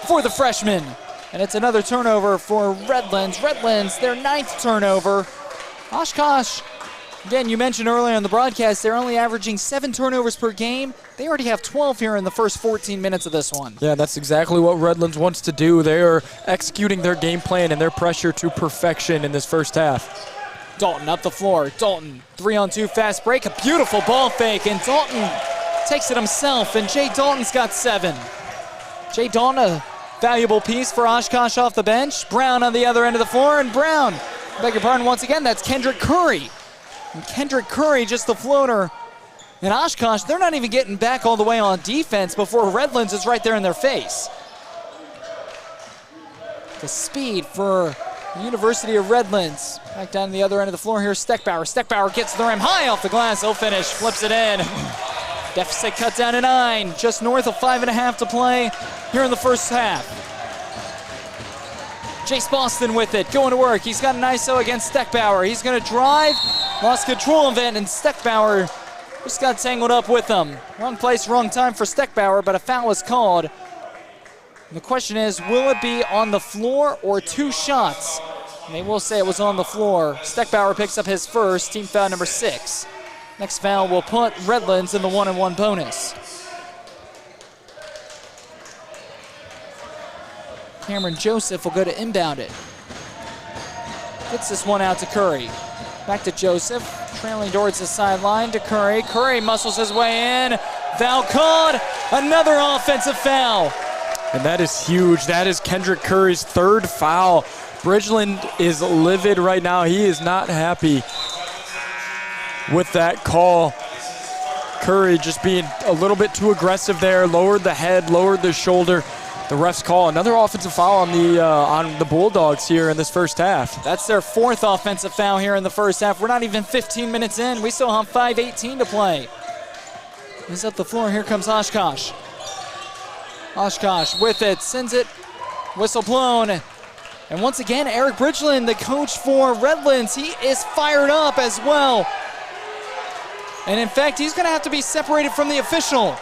for the freshman. And it's another turnover for Redlands. Redlands, their 9th turnover. Oshkosh, again, you mentioned earlier on the broadcast, they're only averaging 7 turnovers per game. They already have 12 here in the first 14 minutes of this one. Yeah, that's exactly what Redlands wants to do. They are executing their game plan and their pressure to perfection in this first half. Dalton up the floor. Dalton, 3-on-2 fast break. A beautiful ball fake, and Dalton takes it himself, and Jay Dalton's got 7. Jay Dalton, a valuable piece for Oshkosh off the bench. Brown on the other end of the floor, and Brown, beg your pardon once again, that's Kendrick Curry. And Kendrick Curry, just the floater. And Oshkosh, they're not even getting back all the way on defense before Redlands is right there in their face. The speed for the University of Redlands. Back down to the other end of the floor, here's Steckbauer. Steckbauer gets to the rim, high off the glass, he'll finish, flips it in. Deficit cut down to 9, just north of 5.5 to play here in the first half. Jace Boston with it, going to work. He's got an ISO against Steckbauer. He's going to drive, lost control of it, and Steckbauer just got tangled up with him. Wrong place, wrong time for Steckbauer, but a foul was called. And the question is, will it be on the floor or 2 shots? And they will say it was on the floor. Steckbauer picks up his first, team foul number 6. Next foul will put Redlands in the 1-and-1 bonus. Cameron Joseph will go to inbound it. Gets this one out to Curry. Back to Joseph, trailing towards the sideline to Curry. Curry muscles his way in. Foul called. Another offensive foul. And that is huge. That is Kendrick Curry's 3rd foul. Bridgeland is livid right now. He is not happy with that call. Curry just being a little bit too aggressive there. Lowered the head, lowered the shoulder. The refs call another offensive foul on the Bulldogs here in this first half. That's their 4th offensive foul here in the first half. We're not even 15 minutes in. We still have 5:18 to play. He's up the floor. Here comes Oshkosh. Oshkosh with it, sends it, whistle blown. And once again, Eric Bridgeland, the coach for Redlands, he is fired up as well. And in fact, he's going to have to be separated from the official.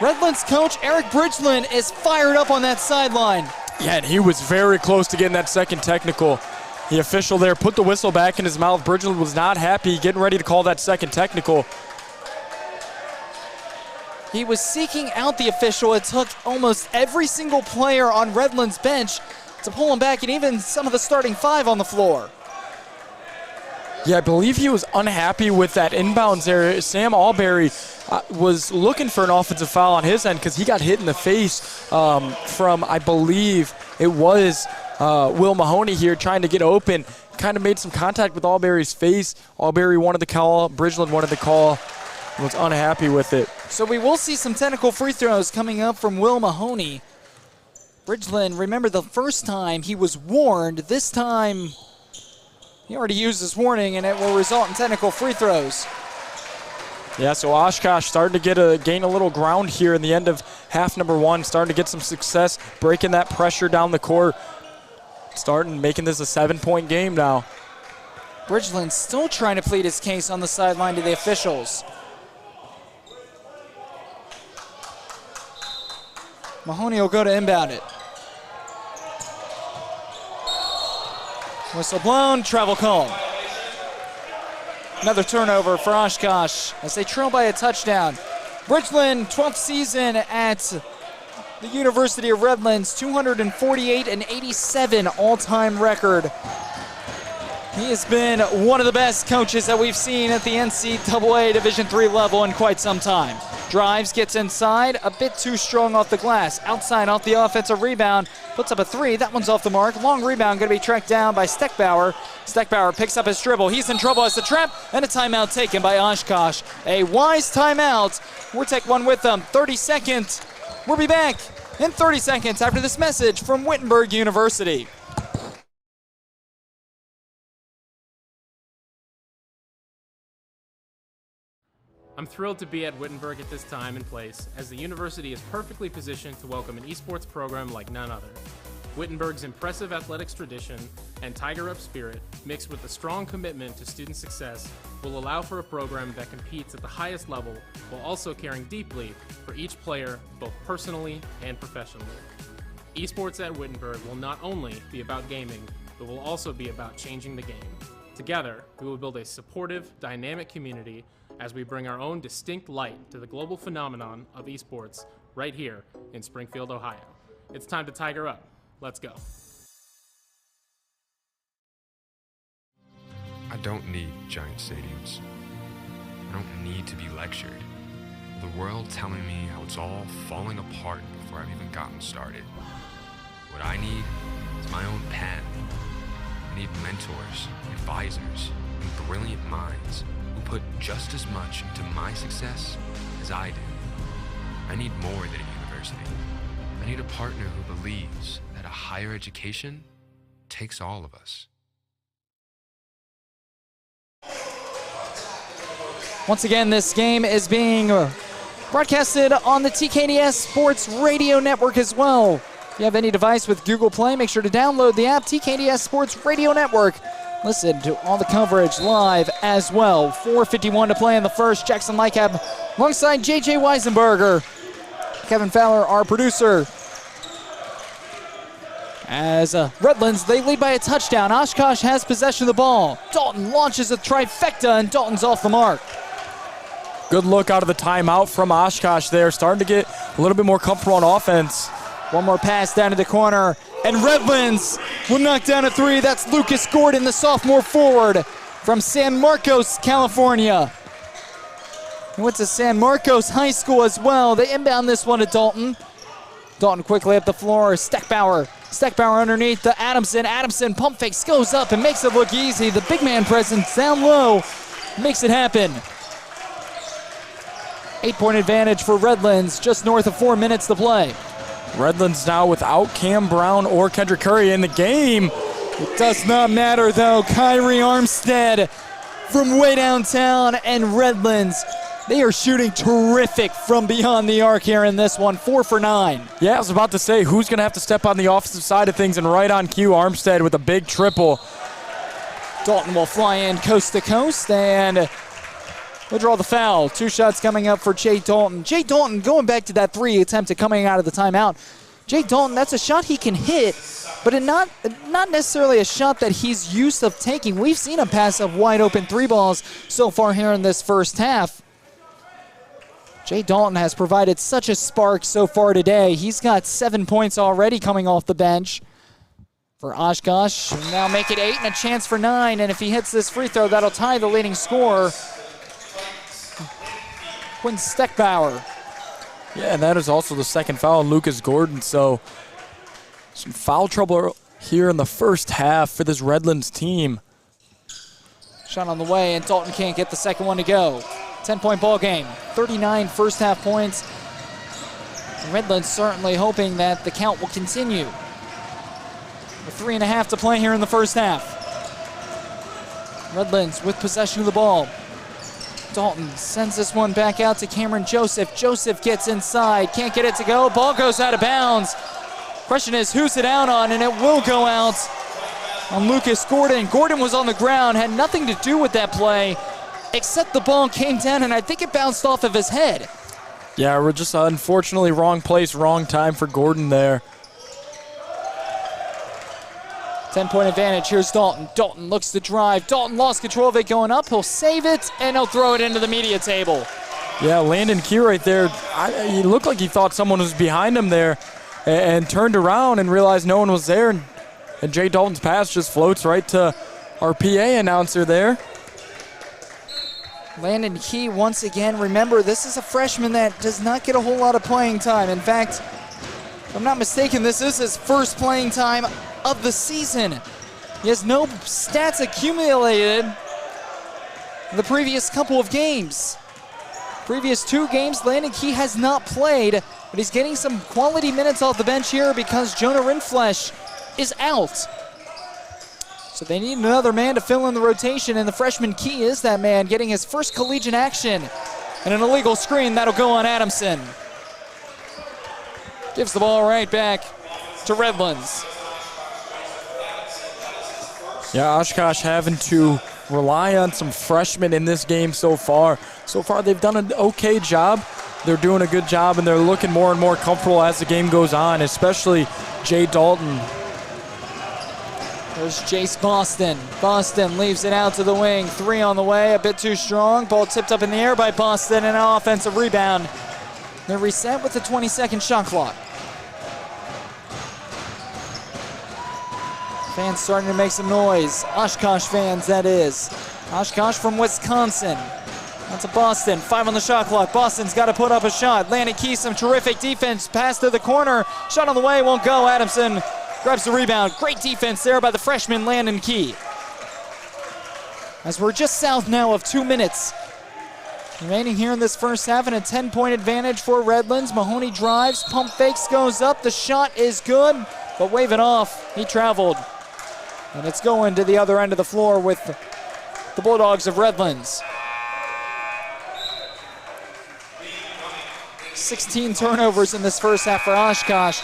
Redlands coach Eric Bridgeland is fired up on that sideline. Yeah, and he was very close to getting that second technical. The official there put the whistle back in his mouth. Bridgeland was not happy, getting ready to call that second technical. He was seeking out the official. It took almost every single player on Redlands' bench to pull him back, and even some of the starting 5 on the floor. Yeah, I believe he was unhappy with that inbounds there. Sam Alberry was looking for an offensive foul on his end because he got hit in the face from, I believe, it was Will Mahoney here trying to get open. Kind of made some contact with Alberry's face. Alberry wanted the call. Bridgeland wanted the call. Was unhappy with it. So we will see some technical free throws coming up from Will Mahoney. Bridgeland, remember the first time he was warned. This time he already used his warning, and it will result in technical free throws. Yeah, so Oshkosh starting to gain a little ground here in the end of half number 1, starting to get some success, breaking that pressure down the court, making this a 7-point game now. Bridgeland still trying to plead his case on the sideline to the officials. Mahoney will go to inbound it. Whistle blown, travel called. Another turnover for Oshkosh as they trail by a touchdown. Bridgeland, 12th season at the University of Redlands, 248-87 all-time record. He has been one of the best coaches that we've seen at the NCAA Division III level in quite some time. Drives, gets inside, a bit too strong off the glass. Outside off the offensive rebound, puts up a 3. That one's off the mark. Long rebound going to be tracked down by Steckbauer. Steckbauer picks up his dribble. He's in trouble as the trap, and a timeout taken by Oshkosh. A wise timeout. We'll take one with them. 30 seconds. We'll be back in 30 seconds after this message from Wittenberg University. I'm thrilled to be at Wittenberg at this time and place, as the university is perfectly positioned to welcome an esports program like none other. Wittenberg's impressive athletics tradition and Tiger Up spirit, mixed with a strong commitment to student success, will allow for a program that competes at the highest level while also caring deeply for each player, both personally and professionally. Esports at Wittenberg will not only be about gaming, but will also be about changing the game. Together, we will build a supportive, dynamic community as we bring our own distinct light to the global phenomenon of esports right here in Springfield, Ohio. It's time to Tiger Up. Let's go. I don't need giant stadiums. I don't need to be lectured. The world telling me how it's all falling apart before I've even gotten started. What I need is my own pen. I need mentors, advisors, and brilliant minds who put just as much into my success as I do. I need more than a university. I need a partner who believes that a higher education takes all of us. Once again, this game is being broadcasted on the TKDS Sports Radio Network as well. If you have any device with Google Play, make sure to download the app, TKDS Sports Radio Network. Listen to all the coverage live as well. 4:51 to play in the first. Jackson Lycab alongside J.J. Weisenberger. Kevin Fowler, our producer. As Redlands, they lead by a touchdown. Oshkosh has possession of the ball. Dalton launches a trifecta, and Dalton's off the mark. Good look out of the timeout from Oshkosh there. Starting to get a little bit more comfortable on offense. One more pass down to the corner, and Redlands will knock down a three. That's Lucas Gordon, the sophomore forward from San Marcos, California. He went to San Marcos High School as well. They inbound this one to Dalton. Dalton quickly up the floor. Steckbauer underneath to Adamson. Adamson pump fakes, goes up and makes it look easy. The big man presence down low makes it happen. 8-point advantage for Redlands, just north of 4 minutes to play. Redlands now without Cam Brown or Kendrick Curry in the game. It does not matter though. Kyrie Armstead from way downtown, and Redlands, they are shooting terrific from beyond the arc here in this one. 4 for 9. Yeah, I was about to say, who's going to have to step on the offensive side of things, and right on cue, Armstead with a big triple. Dalton will fly in coast to coast, and we'll draw the foul. 2 shots coming up for Jay Dalton. Jay Dalton going back to that 3 attempt coming out of the timeout. Jay Dalton, that's a shot he can hit, but not necessarily a shot that he's used to taking. We've seen him pass up wide open 3 balls so far here in this first half. Jay Dalton has provided such a spark so far today. He's got 7 points already coming off the bench for Oshkosh. Now make it 8 and a chance for 9, and if he hits this free throw, that'll tie the leading scorer, Quinn Steckbauer. Yeah, and that is also the second foul on Lucas Gordon, so some foul trouble here in the first half for this Redlands team. Shot on the way, and Dalton can't get the second one to go. 10-point ball game, 39 first half points. Redlands certainly hoping that the count will continue. With 3.5 to play here in the first half. Redlands with possession of the ball. Dalton sends this one back out to Cameron Joseph. Joseph gets inside, can't get it to go. Ball goes out of bounds. Question is, who's it out on? And it will go out on Lucas Gordon. Gordon was on the ground, had nothing to do with that play, except the ball came down, and I think it bounced off of his head. Yeah, we're just unfortunately wrong place, wrong time for Gordon there. 10-point advantage. Here's Dalton. Dalton looks to drive. Dalton lost control of it going up. He'll save it, and he'll throw it into the media table. Yeah, Landon Key right there. He looked like he thought someone was behind him there and turned around and realized no one was there. And Jay Dalton's pass just floats right to our PA announcer there. Landon Key, once again, remember, this is a freshman that does not get a whole lot of playing time. In fact, if I'm not mistaken, this is his first playing time of the season. He has no stats accumulated in the previous couple of games. Previous 2 games, Landon Key has not played, but he's getting some quality minutes off the bench here because Jonah Rindfleisch is out. So they need another man to fill in the rotation, and the freshman Key is that man, getting his first collegiate action. And an illegal screen, that'll go on Adamson. Gives the ball right back to Redlands. Yeah, Oshkosh having to rely on some freshmen in this game so far. So far, they've done an okay job. They're doing a good job, and they're looking more and more comfortable as the game goes on, especially Jay Dalton. There's Jace Boston. Boston leaves it out to the wing. 3 on the way, a bit too strong. Ball tipped up in the air by Boston, and an offensive rebound. They're reset with the 20-second shot clock. Fans starting to make some noise. Oshkosh fans, that is. Oshkosh from Wisconsin. That's a Boston. 5 on the shot clock. Boston's got to put up a shot. Landon Key, some terrific defense. Pass to the corner. Shot on the way, won't go. Adamson grabs the rebound. Great defense there by the freshman Landon Key. As we're just south now of 2 minutes remaining here in this first half, and a 10-point advantage for Redlands. Mahoney drives, pump fakes, goes up. The shot is good, but wave it off. He traveled. And it's going to the other end of the floor with the Bulldogs of Redlands. 16 turnovers in this first half for Oshkosh.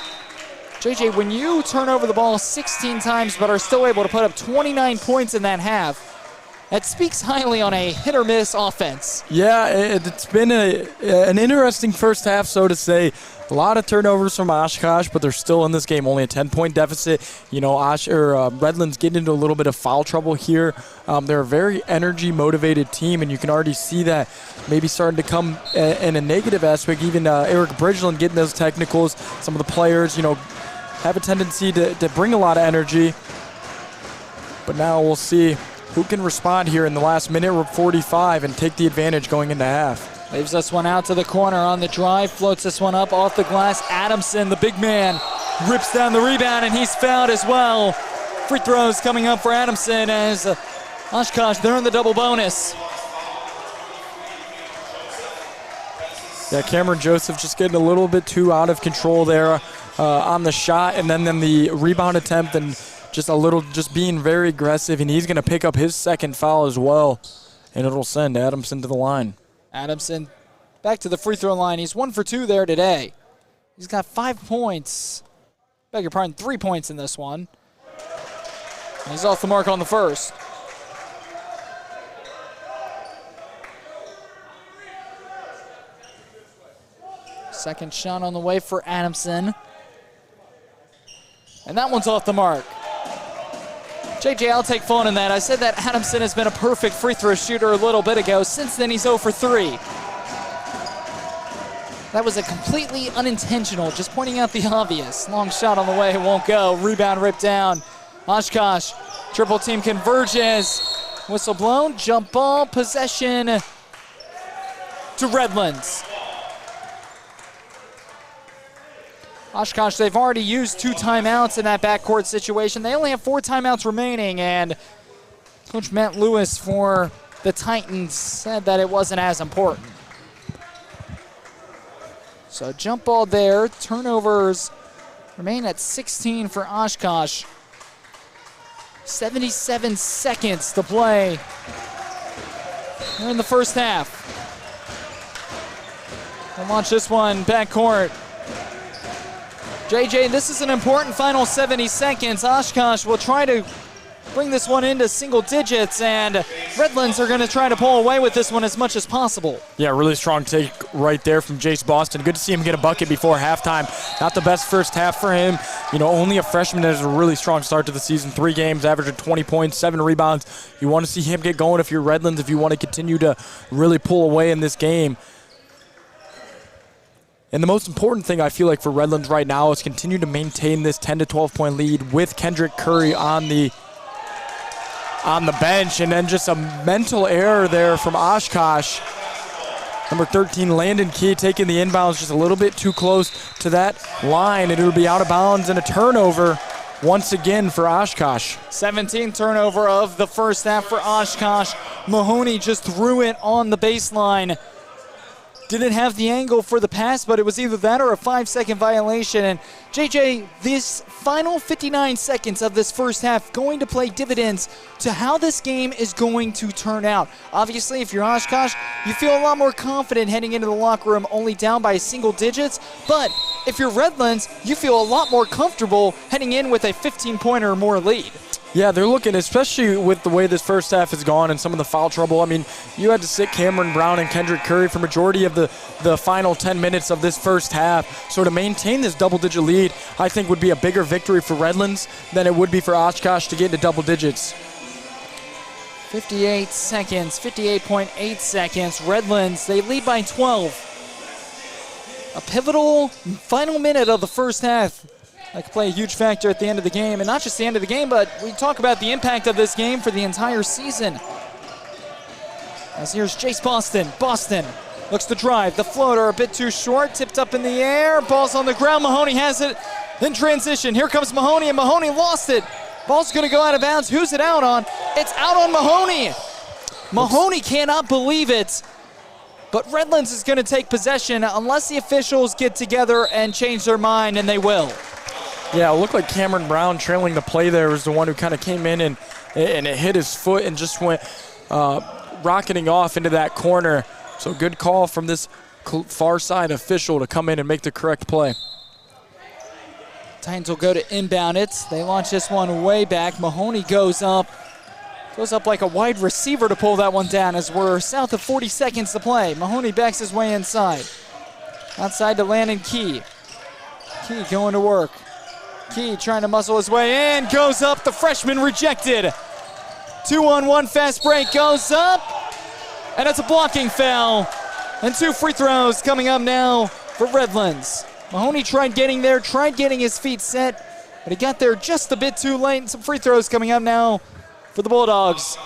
JJ, when you turn over the ball 16 times but are still able to put up 29 points in that half, that speaks highly on a hit-or-miss offense. Yeah, it's been an interesting first half, so to say. A lot of turnovers from Oshkosh, but they're still in this game, only a 10-point deficit. You know, Redlands getting into a little bit of foul trouble here. They're a very energy-motivated team, and you can already see that maybe starting to come in a negative aspect. Even Eric Bridgeland getting those technicals. Some of the players, you know, have a tendency to bring a lot of energy. But now we'll see who can respond here in the last minute or 45 and take the advantage going into half. Leaves this one out to the corner on the drive, floats this one up off the glass. Adamson, the big man, rips down the rebound, and he's fouled as well. Free throws coming up for Adamson as Oshkosh, they're in the double bonus. Yeah, Cameron Joseph just getting a little bit too out of control there on the shot, and then the rebound attempt, and just being very aggressive, and he's going to pick up his second foul as well, and it'll send Adamson to the line. Adamson back to the free throw line. He's 1 for 2 there today. He's got 5 points. Beg your pardon, 3 points in this one. And he's off the mark on the first. Second shot on the way for Adamson. And that one's off the mark. JJ, I'll take fun in that. I said that Adamson has been a perfect free throw shooter a little bit ago. Since then, he's 0 for 3. That was a completely unintentional, just pointing out the obvious. Long shot on the way, it won't go. Rebound ripped down. Oshkosh, triple team converges. Whistle blown, jump ball, possession to Redlands. Oshkosh, they've already used 2 timeouts in that backcourt situation. They only have 4 timeouts remaining, and Coach Matt Lewis for the Titans said that it wasn't as important. So jump ball there. Turnovers remain at 16 for Oshkosh. 77 seconds to play here in the first half. We'll launch this one backcourt. JJ, this is an important final 70 seconds. Oshkosh will try to bring this one into single digits, and Redlands are going to try to pull away with this one as much as possible. Yeah, really strong take right there from Jace Boston. Good to see him get a bucket before halftime. Not the best first half for him. You know, only a freshman that has a really strong start to the season. 3 games, averaging 20 points, 7 rebounds. You want to see him get going if you're Redlands, if you want to continue to really pull away in this game. And the most important thing I feel like for Redlands right now is continue to maintain this 10 to 12 point lead with Kendrick Curry on the bench, and then just a mental error there from Oshkosh. Number 13, Landon Key, taking the inbounds just a little bit too close to that line, and it'll be out of bounds and a turnover once again for Oshkosh. 17th turnover of the first half for Oshkosh. Mahoney just threw it on the baseline. Didn't have the angle for the pass, but it was either that or a 5-second violation. And JJ, this final 59 seconds of this first half going to play dividends to how this game is going to turn out. Obviously, if you're Oshkosh, you feel a lot more confident heading into the locker room only down by single digits. But if you're Redlands, you feel a lot more comfortable heading in with a 15-pointer or more lead. Yeah, they're looking, especially with the way this first half has gone and some of the foul trouble. I mean, you had to sit Cameron Brown and Kendrick Curry for majority of the final 10 minutes of this first half. So to maintain this double-digit lead, I think would be a bigger victory for Redlands than it would be for Oshkosh to get into double digits. 58 seconds, 58.8 seconds. Redlands, they lead by 12. A pivotal final minute of the first half. That could play a huge factor at the end of the game. And not just the end of the game, but we talk about the impact of this game for the entire season. As here's Jace Boston. Boston looks to drive. The floater a bit too short. Tipped up in the air. Ball's on the ground. Mahoney has it in transition. Here comes Mahoney, and Mahoney lost it. Ball's going to go out of bounds. Who's it out on? It's out on Mahoney. Mahoney cannot believe it. But Redlands is going to take possession unless the officials get together and change their mind, and they will. Yeah, it looked like Cameron Brown trailing the play there was the one who kind of came in and it hit his foot and just went rocketing off into that corner. So good call from this far side official to come in and make the correct play. Titans will go to inbound it. They launch this one way back. Mahoney goes up like a wide receiver to pull that one down as we're south of 40 seconds to play. Mahoney backs his way inside. Outside to Landon Key. Key going to work. Key trying to muscle his way in. Goes up. The freshman rejected. 2-on-1 fast break goes up. And it's a blocking foul. And 2 free throws coming up now for Redlands. Mahoney tried getting there, tried getting his feet set, but he got there just a bit too late. And some free throws coming up now for the Bulldogs.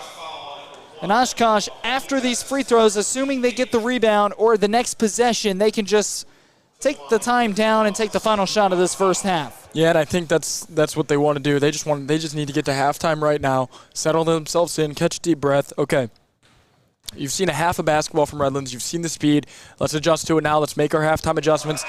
And Oshkosh, after these free throws, assuming they get the rebound or the next possession, they can just take the time down and take the final shot of this first half. Yeah, and I think that's what they want to do. They just need to get to halftime right now, settle themselves in, catch a deep breath. Okay, you've seen a half of basketball from Redlands. You've seen the speed. Let's adjust to it now. Let's make our halftime adjustments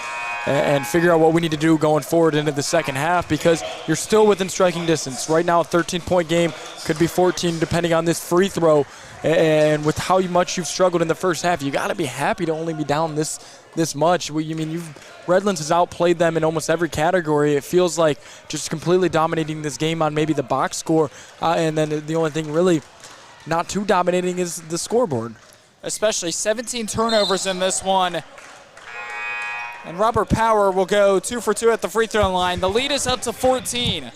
and figure out what we need to do going forward into the second half, because you're still within striking distance. Right now, a 13-point game, could be 14 depending on this free throw. And with how much you've struggled in the first half, you got to be happy to only be down this much. Redlands has outplayed them in almost every category. It feels like just completely dominating this game on maybe the box score, and then the only thing really not too dominating is the scoreboard. Especially 17 turnovers in this one. And Robert Power will go 2 for 2 at the free throw line. The lead is up to 14.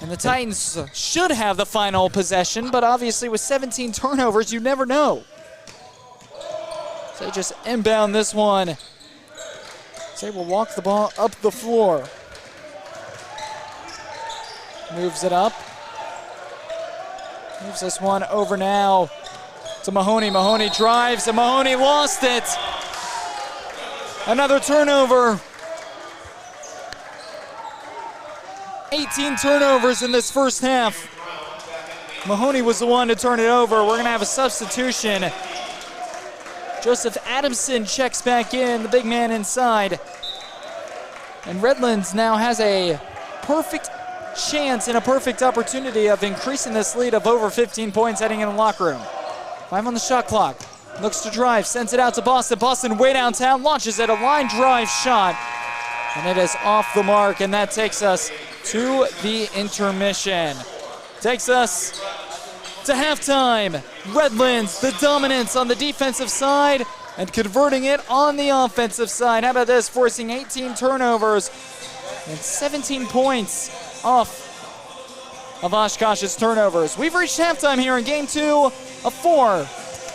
And the Titans should have the final possession, but obviously with 17 turnovers, you never know. So they just inbound this one. They will walk the ball up the floor. Moves it up. Moves this one over now to Mahoney. Mahoney drives, and Mahoney lost it. Another turnover. 18 turnovers in this first half. Mahoney was the one to turn it over. We're going to have a substitution. Joseph Adamson checks back in, the big man inside. And Redlands now has a perfect chance and a perfect opportunity of increasing this lead of over 15 points heading in the locker room. 5 on the shot clock. Looks to drive, sends it out to Boston. Boston way downtown, launches it, a line drive shot. And it is off the mark, and that takes us to the intermission. Takes us to halftime. Redlands, the dominance on the defensive side and converting it on the offensive side. How about this? Forcing 18 turnovers and 17 points off of Oshkosh's turnovers. We've reached halftime here in Game 2 of 4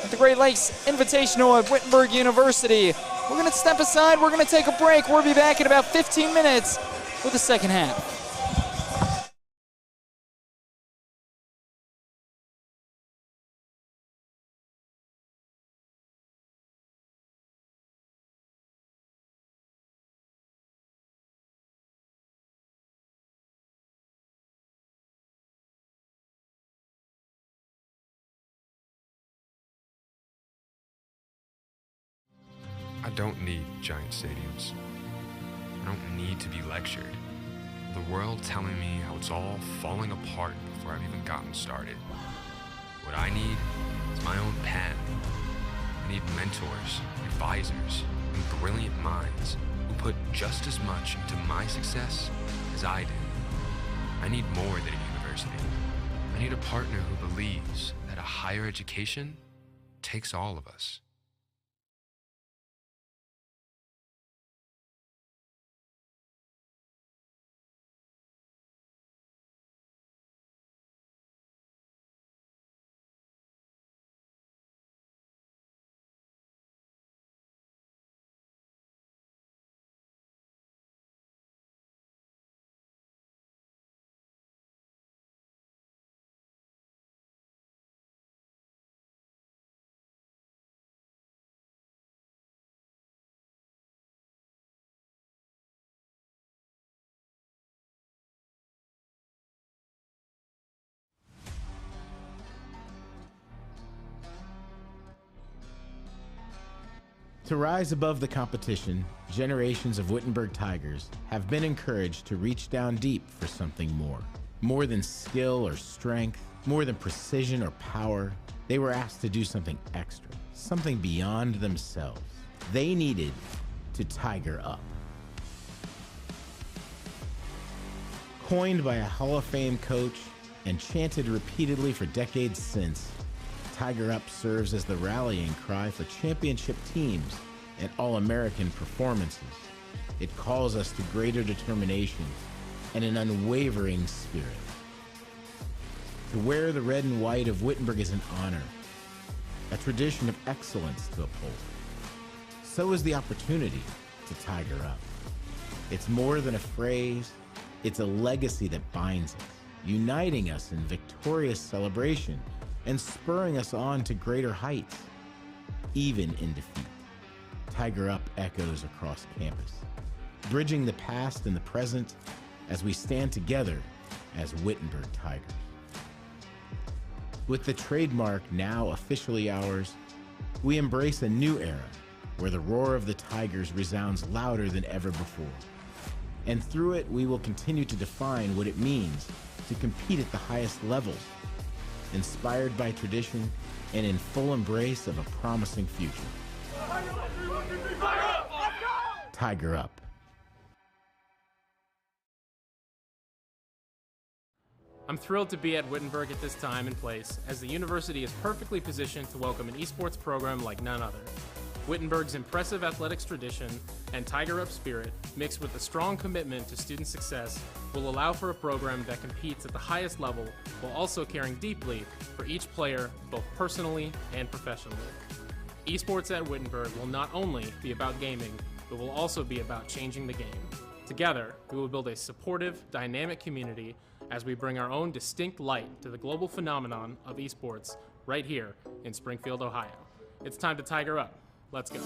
at the Great Lakes Invitational at Wittenberg University. We're going to step aside. We're going to take a break. We'll be back in about 15 minutes with the second half. I don't need giant stadiums. I don't need to be lectured. The world telling me how it's all falling apart before I've even gotten started. What I need is my own pen. I need mentors, advisors, and brilliant minds who put just as much into my success as I did. I need more than a university. I need a partner who believes that a higher education takes all of us. To rise above the competition, generations of Wittenberg Tigers have been encouraged to reach down deep for something more. More than skill or strength, more than precision or power, they were asked to do something extra, something beyond themselves. They needed to tiger up. Coined by a Hall of Fame coach and chanted repeatedly for decades since, Tiger Up serves as the rallying cry for championship teams and All-American performances. It calls us to greater determination and an unwavering spirit. To wear the red and white of Wittenberg is an honor, a tradition of excellence to uphold. So is the opportunity to Tiger Up. It's more than a phrase, it's a legacy that binds us, uniting us in victorious celebration and spurring us on to greater heights, even in defeat. Tiger Up echoes across campus, bridging the past and the present as we stand together as Wittenberg Tigers. With the trademark now officially ours, we embrace a new era where the roar of the Tigers resounds louder than ever before. And through it, we will continue to define what it means to compete at the highest levels, inspired by tradition and in full embrace of a promising future. Tiger Up. I'm thrilled to be at Wittenberg at this time and place, as the university is perfectly positioned to welcome an esports program like none other. Wittenberg's impressive athletics tradition and Tiger Up spirit, mixed with a strong commitment to student success, will allow for a program that competes at the highest level while also caring deeply for each player, both personally and professionally. Esports at Wittenberg will not only be about gaming, but will also be about changing the game. Together, we will build a supportive, dynamic community as we bring our own distinct light to the global phenomenon of esports right here in Springfield, Ohio. It's time to Tiger Up. Let's go.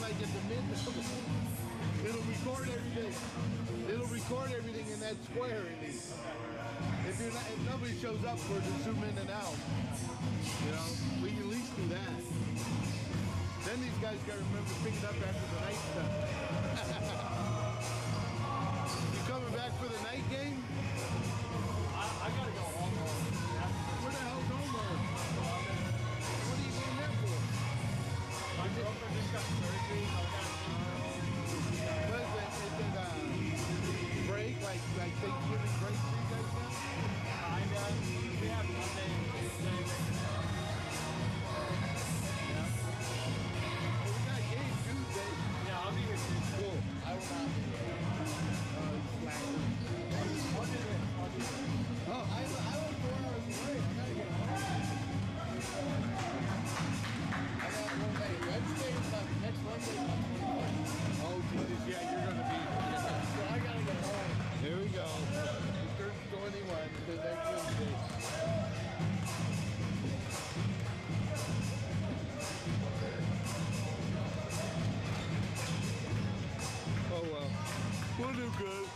like at the mid level. It'll record everything. It'll record everything in that square at least. If nobody shows up for it to zoom in and out, you know, we can at least do that. Then these guys got to remember to pick it up after the night stuff. You coming back for the night game? I gotta go home. Where the hell's Omar? What are you going there for? My girlfriend just got surgery. What is it? Is it break? Like Thanksgiving break for you guys now? Kinda. We have Monday and Tuesday. Yeah. Well, we got a game Tuesday. Yeah, I'll be here Tuesday. Cool. I will not be there. I'll do it. Oh, I live 4 hours away. I gotta get home. I got one day. Wednesday is not next Wednesday. Oh, Jesus, yeah, you're gonna be. So I gotta get home. Here we go. It turns 21 to next Wednesday. Oh well, we'll do good.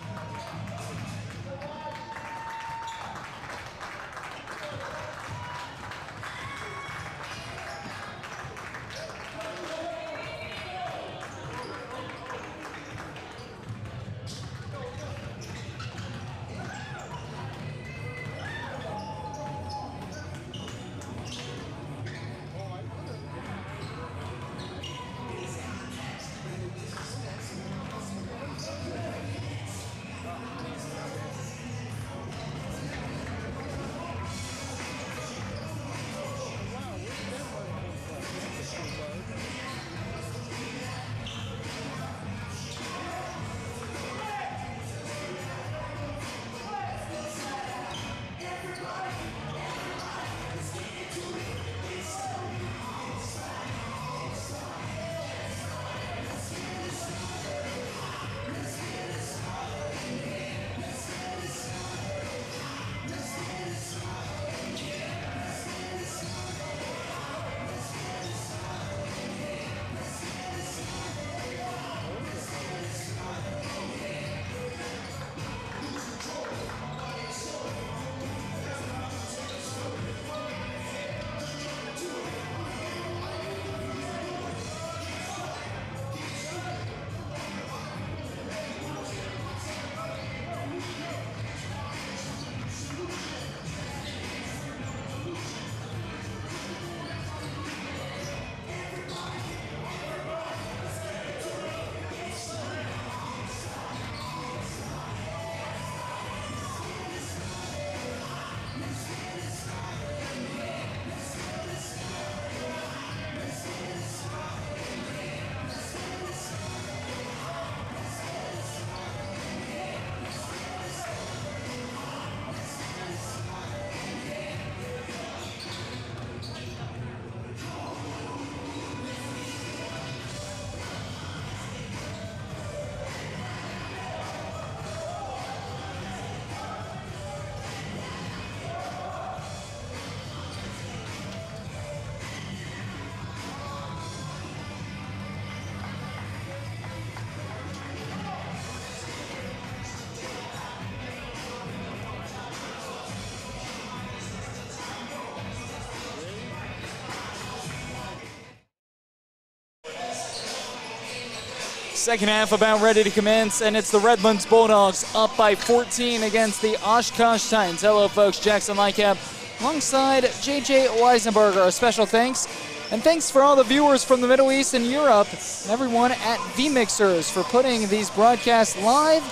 Second half about ready to commence, and it's the Redlands Bulldogs up by 14 against the Oshkosh Titans. Hello, folks. Jackson Lycap alongside JJ Weisenberger. A special thanks. And thanks for all the viewers from the Middle East and Europe, and everyone at vMixers for putting these broadcasts live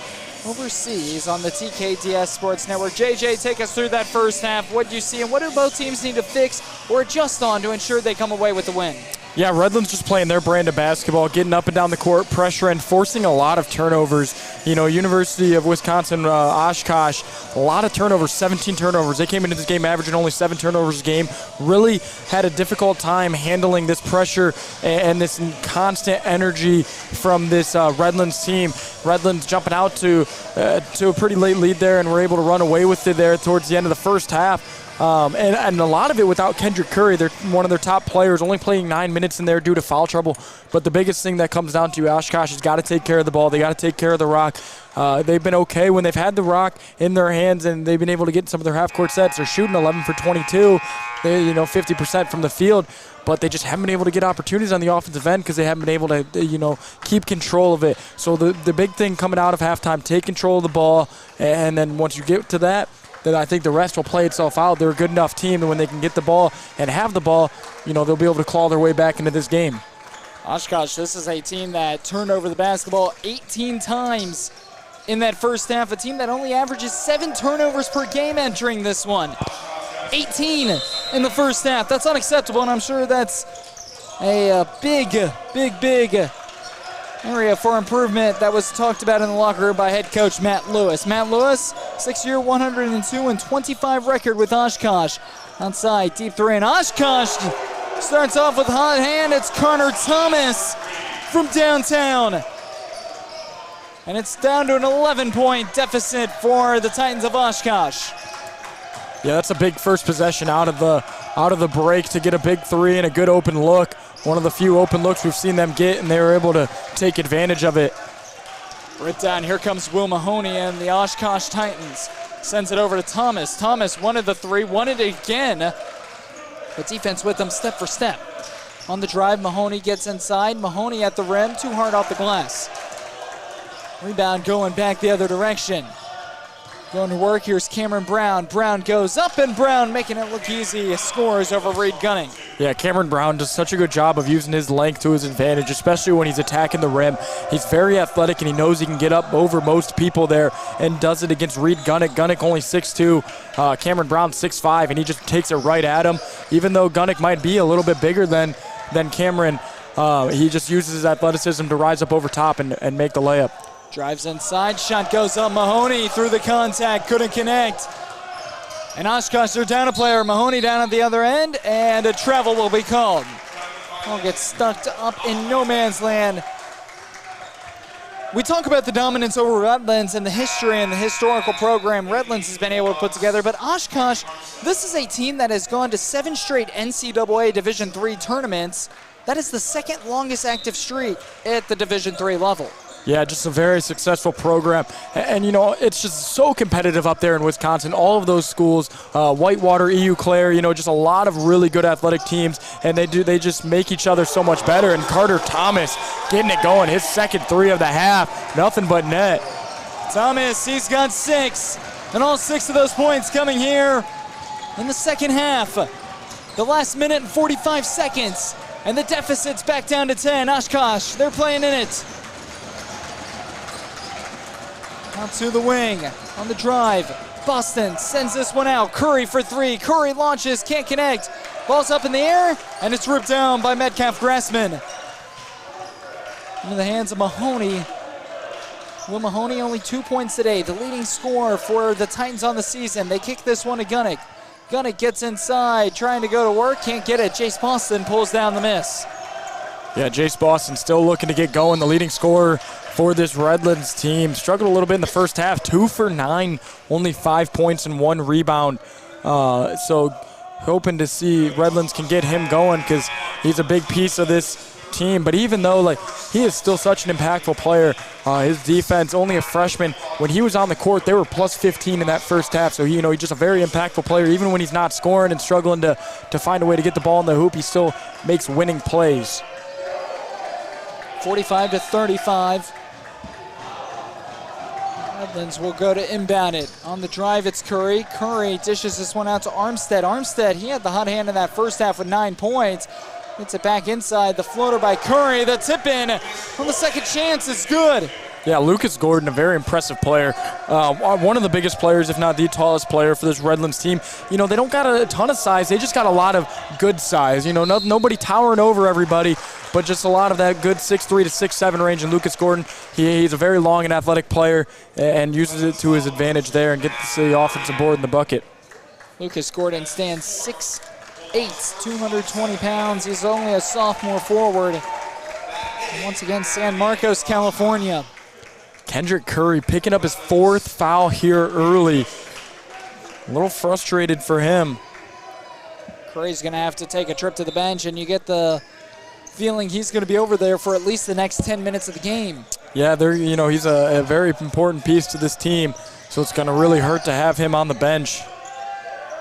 overseas on the TKDS Sports Network. JJ, take us through that first half. What do you see, and what do both teams need to fix or adjust on to ensure they come away with the win? Yeah, Redlands just playing their brand of basketball, getting up and down the court, pressure, and forcing a lot of turnovers. You know, University of Wisconsin-Oshkosh, a lot of turnovers, 17 turnovers. They came into this game averaging only 7 turnovers a game. Really had a difficult time handling this pressure and this constant energy from this Redlands team. Redlands jumping out to a pretty late lead there, and were able to run away with it there towards the end of the first half. And a lot of it without Kendrick Curry. They're one of their top players, only playing 9 minutes in there due to foul trouble. But the biggest thing that comes down to Oshkosh has got to take care of the ball. They got to take care of the rock. They've been okay when they've had the rock in their hands, and they've been able to get some of their half-court sets. They're shooting 11 for 22, 50% from the field. But they just haven't been able to get opportunities on the offensive end because they haven't been able to, keep control of it. So the big thing coming out of halftime, take control of the ball, and then once you get to that, then I think the rest will play itself out. They're a good enough team that when they can get the ball and have the ball, they'll be able to claw their way back into this game. Oshkosh, this is a team that turned over the basketball 18 times in that first half, a team that only averages 7 turnovers per game entering this one. 18 in the first half. That's unacceptable, and I'm sure that's a big area for improvement that was talked about in the locker room by head coach Matt Lewis. Matt Lewis, 6-year, 102-25 record with Oshkosh. Outside, deep three, and Oshkosh starts off with a hot hand. It's Connor Thomas from downtown. And it's down to an 11-point deficit for the Titans of Oshkosh. Yeah, that's a big first possession out of the break to get a big three and a good open look. One of the few open looks we've seen them get, and they were able to take advantage of it. Right down, here comes Will Mahoney and the Oshkosh Titans. Sends it over to Thomas. Thomas wanted the three, wanted it again. But defense with them step for step. On the drive, Mahoney gets inside. Mahoney at the rim, too hard off the glass. Rebound going back the other direction. Going to work, here's Cameron Brown. Brown goes up, and Brown making it look easy. Scores over Reed Gunning. Yeah, Cameron Brown does such a good job of using his length to his advantage, especially when he's attacking the rim. He's very athletic, and he knows he can get up over most people there and does it against Reed Gunnick. Gunnick only 6'2", Cameron Brown 6'5", and he just takes it right at him. Even though Gunnick might be a little bit bigger than Cameron, he just uses his athleticism to rise up over top and make the layup. Drives inside, shot goes up. Mahoney through the contact, couldn't connect. And Oshkosh are down a player. Mahoney down at the other end, and a travel will be called. Ball gets stuck up in no man's land. We talk about the dominance over Redlands and the history and the historical program Redlands has been able to put together, but Oshkosh, this is a team that has gone to 7 straight NCAA Division III tournaments. That is the second longest active streak at the Division III level. Yeah, just a very successful program. And it's just so competitive up there in Wisconsin. All of those schools, Whitewater, Eau Claire, just a lot of really good athletic teams. And they just make each other so much better. And Carter Thomas getting it going. His second three of the half, nothing but net. Thomas, he's got 6. And all 6 of those points coming here in the second half. The last minute and 45 seconds. And the deficit's back down to 10. Oshkosh, they're playing in it. Out to the wing, on the drive. Boston sends this one out. Curry for 3. Curry launches, can't connect. Ball's up in the air, and it's ripped down by Metcalf Grassman. Into the hands of Mahoney. Will Mahoney only 2 points today, the leading scorer for the Titans on the season. They kick this one to Gunnick. Gunnick gets inside, trying to go to work, can't get it. Jace Boston pulls down the miss. Yeah, Jace Boston still looking to get going, the leading scorer for this Redlands team. Struggled a little bit in the first half, 2 for 9, only 5 points and 1 rebound. So hoping to see Redlands can get him going because he's a big piece of this team. But even though he is still such an impactful player, his defense, only a freshman, when he was on the court, they were plus 15 in that first half. So he's just a very impactful player. Even when he's not scoring and struggling to find a way to get the ball in the hoop, he still makes winning plays. 45-35. Redlands will go to inbound it. On the drive, it's Curry. Curry dishes this one out to Armstead. Armstead, he had the hot hand in that first half with 9 points. Gets it back inside. The floater by Curry. The tip in on the second chance is good. Yeah, Lucas Gordon, a very impressive player. One of the biggest players, if not the tallest player for this Redlands team. They don't got a ton of size. They just got a lot of good size. Nobody towering over everybody, but just a lot of that good 6'3" to 6'7" range. And Lucas Gordon, he's a very long and athletic player and uses it to his advantage there and gets the offensive board in the bucket. Lucas Gordon stands 6'8", 220 pounds. He's only a sophomore forward. And once again, San Marcos, California. Kendrick Curry picking up his 4th foul here early. A little frustrated for him. Curry's going to have to take a trip to the bench, and you get the feeling he's going to be over there for at least the next 10 minutes of the game. Yeah, he's a very important piece to this team, so it's going to really hurt to have him on the bench.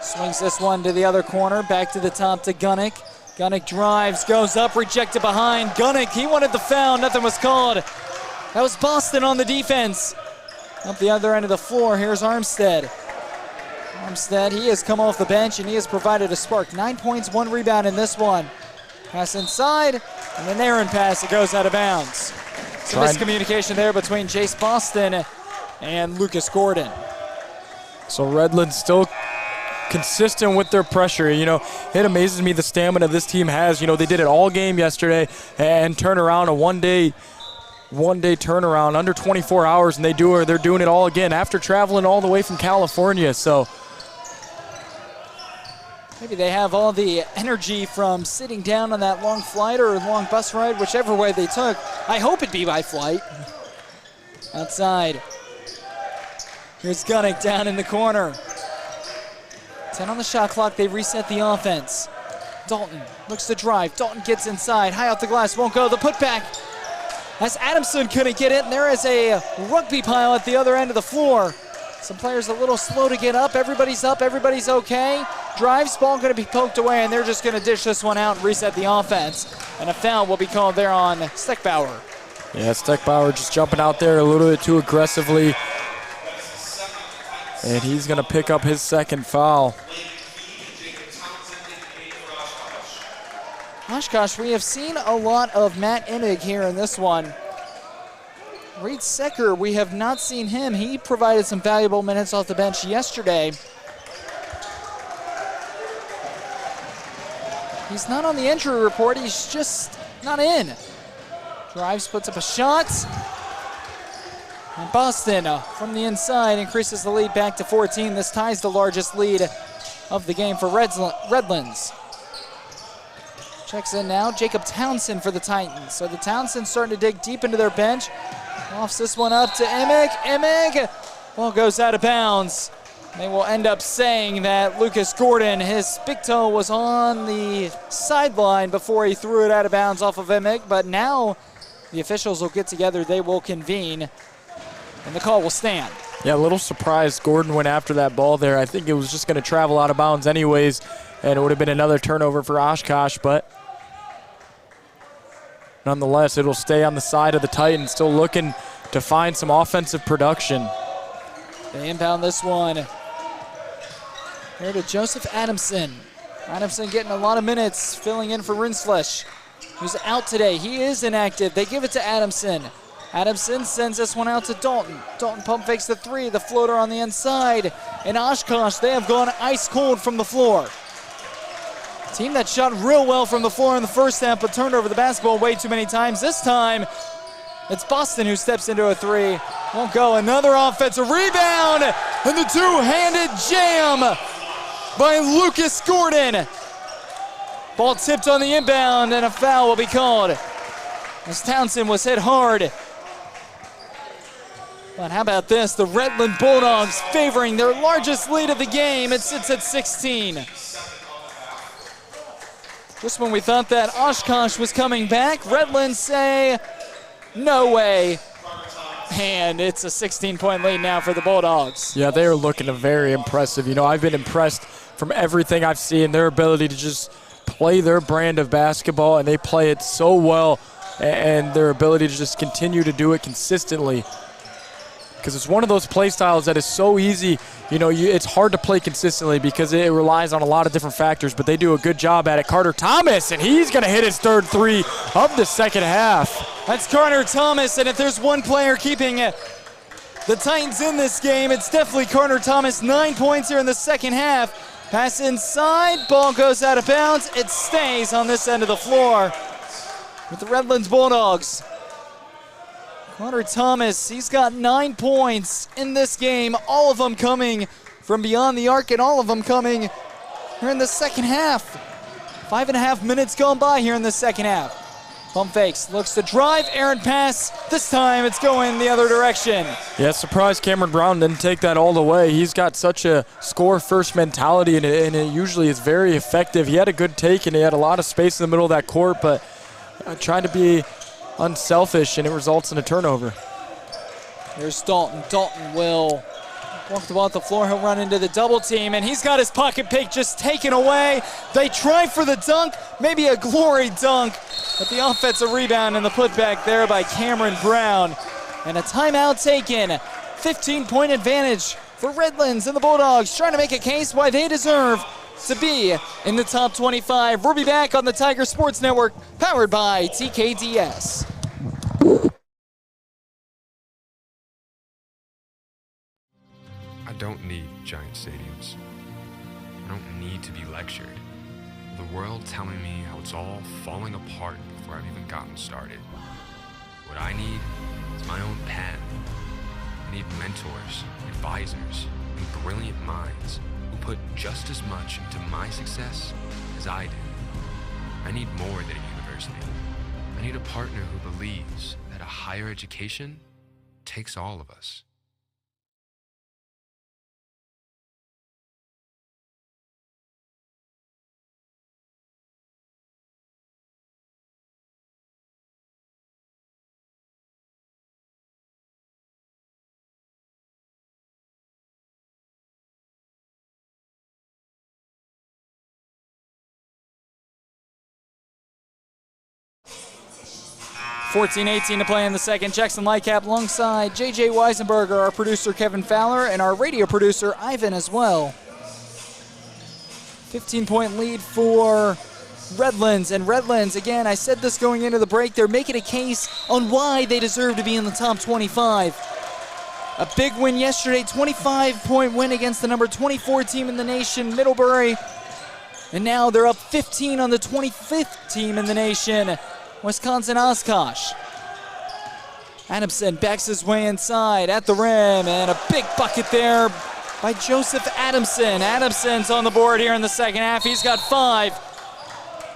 Swings this one to the other corner, back to the top to Gunnick. Gunnick drives, goes up, rejected behind. Gunnick, he wanted the foul, nothing was called. That was Boston on the defense. Up the other end of the floor, here's Armstead. Armstead, he has come off the bench and he has provided a spark. 9 points, 1 rebound in this one. Pass inside, and an errant pass, it goes out of bounds. Some miscommunication there between Jace Boston and Lucas Gordon. So Redlands still consistent with their pressure. It amazes me the stamina this team has. They did it all game yesterday and turn around a one-day turnaround under 24 hours, and they're doing it all again after traveling all the way from California. So maybe they have all the energy from sitting down on that long flight or long bus ride, whichever way they took. I hope it'd be by flight. Outside. Here's Gunnick down in the corner. 10 on the shot clock. They reset the offense. Dalton looks to drive. Dalton gets inside. High off the glass. Won't go. The putback. As Adamson couldn't get it, and there is a rugby pile at the other end of the floor. Some players a little slow to get up. Everybody's up. Everybody's okay. Drives. Ball going to be poked away, and they're just going to dish this one out and reset the offense. And a foul will be called there on Steckbauer. Yeah, Steckbauer just jumping out there a little bit too aggressively. And he's going to pick up his 2nd foul. Oshkosh, we have seen a lot of Matt Imig here in this one. Reed Secker, we have not seen him. He provided some valuable minutes off the bench yesterday. He's not on the injury report. He's just not in. Drives, puts up a shot. And Boston from the inside increases the lead back to 14. This ties the largest lead of the game for Redlands. Checks in now, Jacob Townsend for the Titans. So the Townsend starting to dig deep into their bench. Lofts this one up to Imig. Imig, ball goes out of bounds. They will end up saying that Lucas Gordon, his big toe was on the sideline before he threw it out of bounds off of Imig. But now the officials will get together, they will convene, and the call will stand. Yeah, a little surprised Gordon went after that ball there. I think it was just going to travel out of bounds anyways, and it would have been another turnover for Oshkosh, but nonetheless, it'll stay on the side of the Titans, still looking to find some offensive production. They inbound this one here to Joseph Adamson. Adamson getting a lot of minutes, filling in for Rinsflesh, who's out today. He is inactive. They give it to Adamson. Adamson sends this one out to Dalton. Dalton pump fakes the 3, the floater on the inside. And Oshkosh, they have gone ice cold from the floor. Team that shot real well from the floor in the first half, but turned over the basketball way too many times. This time, it's Boston who steps into a 3. Won't go. Another offensive rebound, and the two-handed jam by Lucas Gordon. Ball tipped on the inbound, and a foul will be called as Townsend was hit hard. But how about this? The Redland Bulldogs favoring their largest lead of the game. It sits at 16. Just when we thought that Oshkosh was coming back, Redlands say, no way. And it's a 16-point lead now for the Bulldogs. Yeah, they are looking very impressive. I've been impressed from everything I've seen, their ability to just play their brand of basketball, and they play it so well, and their ability to just continue to do it consistently. Because it's one of those play styles that is so easy. It's hard to play consistently because it relies on a lot of different factors, but they do a good job at it. Carter Thomas, and he's going to hit his 3rd 3 of the second half. That's Carter Thomas, and if there's one player keeping the Titans in this game, it's definitely Carter Thomas. 9 points here in the second half. Pass inside, ball goes out of bounds. It stays on this end of the floor with the Redlands Bulldogs. Carter Thomas, he's got 9 points in this game, all of them coming from beyond the arc and all of them coming here in the second half. 5.5 minutes gone by here in the second half. Pump fakes, looks to drive, errant pass. This time it's going the other direction. Yeah, surprised Cameron Brown didn't take that all the way. He's got such a score-first mentality, and it usually is very effective. He had a good take, and he had a lot of space in the middle of that court, but trying to be unselfish, and it results in a turnover. There's Dalton. Dalton will walk the ball at the floor. He'll run into the double team, and he's got his pocket pick just taken away. They try for the dunk, maybe a glory dunk, but the offensive rebound and the putback there by Cameron Brown. And a timeout taken. 15-point advantage for Redlands and the Bulldogs, trying to make a case why they deserve to be in the top 25. We'll be back on the Tiger Sports Network, powered by TKDS. I don't need giant stadiums. I don't need to be lectured. The world telling me how it's all falling apart before I've even gotten started. What I need is my own pen. I need mentors, advisors, and brilliant minds who put just as much into my success as I do. I need more than a university. I need a partner who believes that a higher education takes all of us. .18 to play in the second. Jackson Lightcap alongside J.J. Weisenberger, our producer Kevin Fowler, and our radio producer Ivan as well. 15-point lead for Redlands. And Redlands, again, I said this going into the break, they're making a case on why they deserve to be in the top 25. A big win yesterday, 25-point win against the number 24 team in the nation, Middlebury. And now they're up 15 on the 25th team in the nation, Wisconsin-Oshkosh. Adamson backs his way inside at the rim, and a big bucket there by Joseph Adamson. Adamson's on the board here in the second half. He's got 5.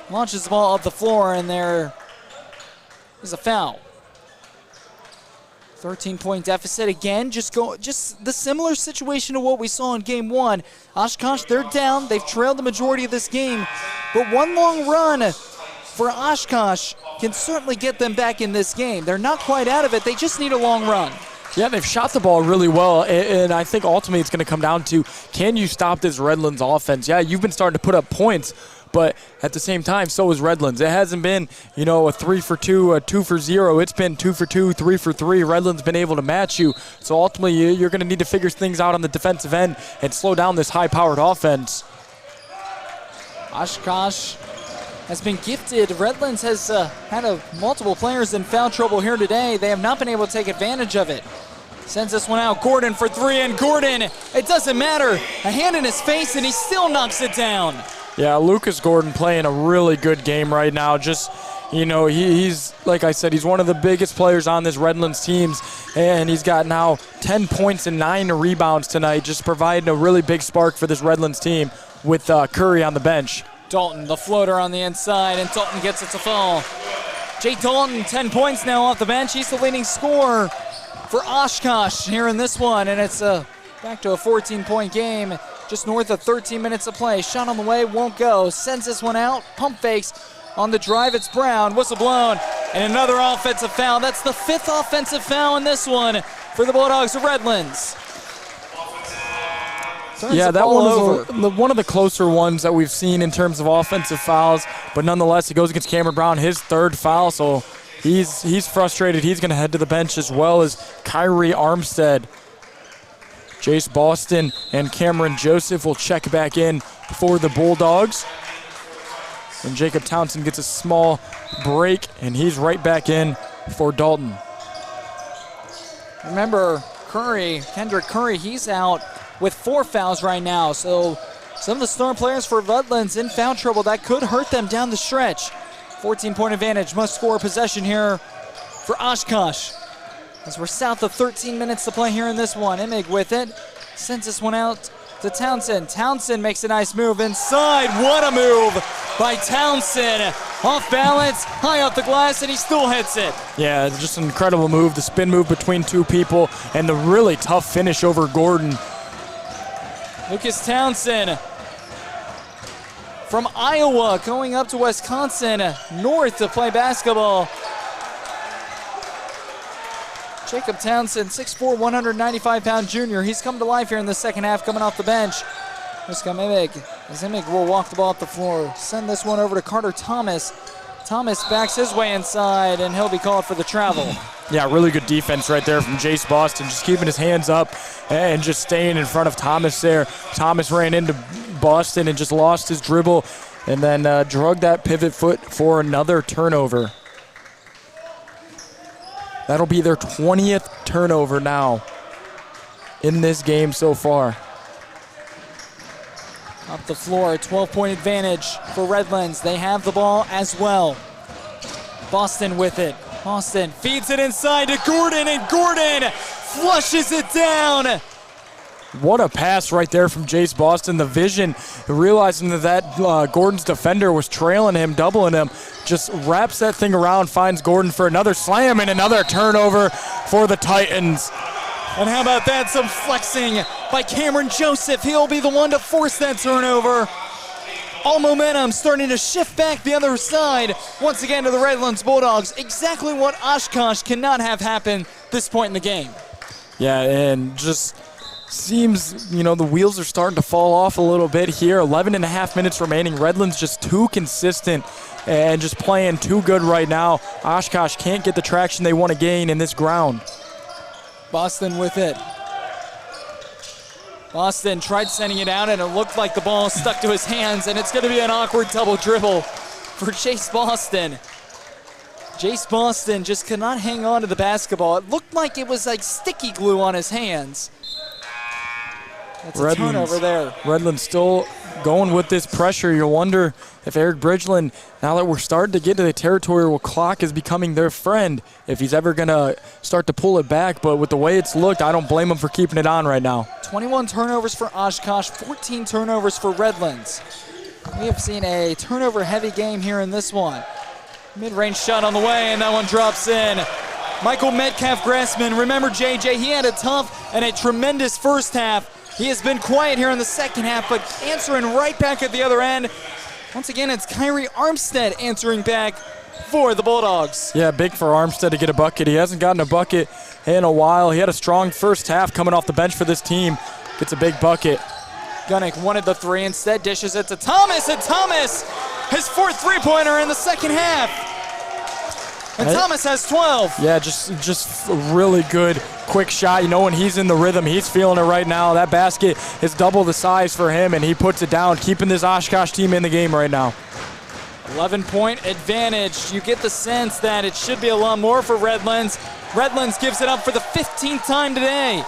Launches the ball up the floor, and there is a foul. 13-point deficit again. Just the similar situation to what we saw in game 1. Oshkosh, they're down. They've trailed the majority of this game, but one long run for Oshkosh can certainly get them back in this game. They're not quite out of it. They just need a long run. Yeah, they've shot the ball really well, and I think ultimately it's going to come down to, can you stop this Redlands offense? Yeah, you've been starting to put up points, but at the same time, so is Redlands. It hasn't been, a 3 for 2, a 2 for 0. It's been 2 for 2, 3 for 3. Redlands been able to match you. So ultimately, you're going to need to figure things out on the defensive end and slow down this high-powered offense. Oshkosh has been gifted. Redlands has had multiple players in foul trouble here today. They have not been able to take advantage of it. Sends this one out. Gordon for 3, and Gordon, it doesn't matter. A hand in his face, and he still knocks it down. Yeah, Lucas Gordon playing a really good game right now. Just, he's, like I said, he's one of the biggest players on this Redlands teams, and he's got now 10 points and 9 rebounds tonight, just providing a really big spark for this Redlands team with Curry on the bench. Dalton, the floater on the inside, and Dalton gets it to fall. Jay Dalton, 10 points now off the bench. He's the leading scorer for Oshkosh here in this one, and it's back to a 14-point game, just north of 13 minutes of play. Shot on the way, won't go. Sends this one out, pump fakes on the drive. It's Brown, whistle blown, and another offensive foul. That's the 5th offensive foul in this one for the Bulldogs of Redlands. Yeah, that one was one of the closer ones that we've seen in terms of offensive fouls, but nonetheless, he goes against Cameron Brown, his 3rd foul, so he's frustrated. He's going to head to the bench, as well as Kyrie Armstead. Jace Boston and Cameron Joseph will check back in for the Bulldogs. And Jacob Townsend gets a small break, and he's right back in for Dalton. Remember, Kendrick Curry, he's out with 4 fouls right now. So some of the star players for Redlands in foul trouble. That could hurt them down the stretch. 14-point advantage, must score possession here for Oshkosh. As we're south of 13 minutes to play here in this one. Emig with it, sends this one out to Townsend. Townsend makes a nice move inside. What a move by Townsend. Off balance, high off the glass, and he still hits it. Yeah, it's just an incredible move. The spin move between two people and the really tough finish over Gordon. Lucas Townsend from Iowa going up to Wisconsin North to play basketball. Jacob Townsend, 6'4", 195-pound junior. He's come to life here in the second half, coming off the bench. Here's Imig. As Imig will walk the ball up the floor. Send this one over to Carter Thomas. Thomas backs his way inside, and he'll be called for the travel. Yeah, really good defense right there from Jace Boston, just keeping his hands up and just staying in front of Thomas there. Thomas ran into Boston and just lost his dribble and then drug that pivot foot for another turnover. That'll be their 20th turnover now in this game so far. Up the floor, 12-point advantage for Redlands. They have the ball as well. Boston with it. Boston feeds it inside to Gordon, and Gordon flushes it down. What a pass right there from Jace Boston. The vision, realizing that Gordon's defender was trailing him, doubling him, just wraps that thing around, finds Gordon for another slam and another turnover for the Titans. And how about that? Some flexing by Cameron Joseph. He'll be the one to force that turnover. All momentum starting to shift back the other side. Once again to the Redlands Bulldogs. Exactly what Oshkosh cannot have happen this point in the game. Yeah, and just seems, the wheels are starting to fall off a little bit here. 11 and a half minutes remaining. Redlands just too consistent and just playing too good right now. Oshkosh can't get the traction they want to gain in this ground. Boston with it. Boston tried sending it out, and it looked like the ball stuck to his hands, and it's going to be an awkward double dribble for Jace Boston. Jace Boston just could not hang on to the basketball. It looked like it was like sticky glue on his hands. That's a turnover there. Redlands still going with this pressure. You wonder if Eric Bridgeland, now that we're starting to get to the territory where clock is becoming their friend, if he's ever going to start to pull it back. But with the way it's looked, I don't blame him for keeping it on right now. 21 turnovers for Oshkosh, 14 turnovers for Redlands. We have seen a turnover-heavy game here in this one. Mid-range shot on the way, and that one drops in. Michael Metcalf-Grassman, remember JJ, he had a tough and a tremendous first half. He has been quiet here in the second half, but answering right back at the other end. Once again, it's Kyrie Armstead answering back for the Bulldogs. Yeah, big for Armstead to get a bucket. He hasn't gotten a bucket in a while. He had a strong first half coming off the bench for this team. Gets a big bucket. Gunnick wanted the three, instead dishes it to Thomas, and Thomas, his fourth three-pointer in the second half. And Thomas has 12. Yeah, just a really good, quick shot. When he's in the rhythm, he's feeling it right now. That basket is double the size for him, and he puts it down, keeping this Oshkosh team in the game right now. 11-point advantage. You get the sense that it should be a lot more for Redlands. Redlands gives it up for the 15th time today.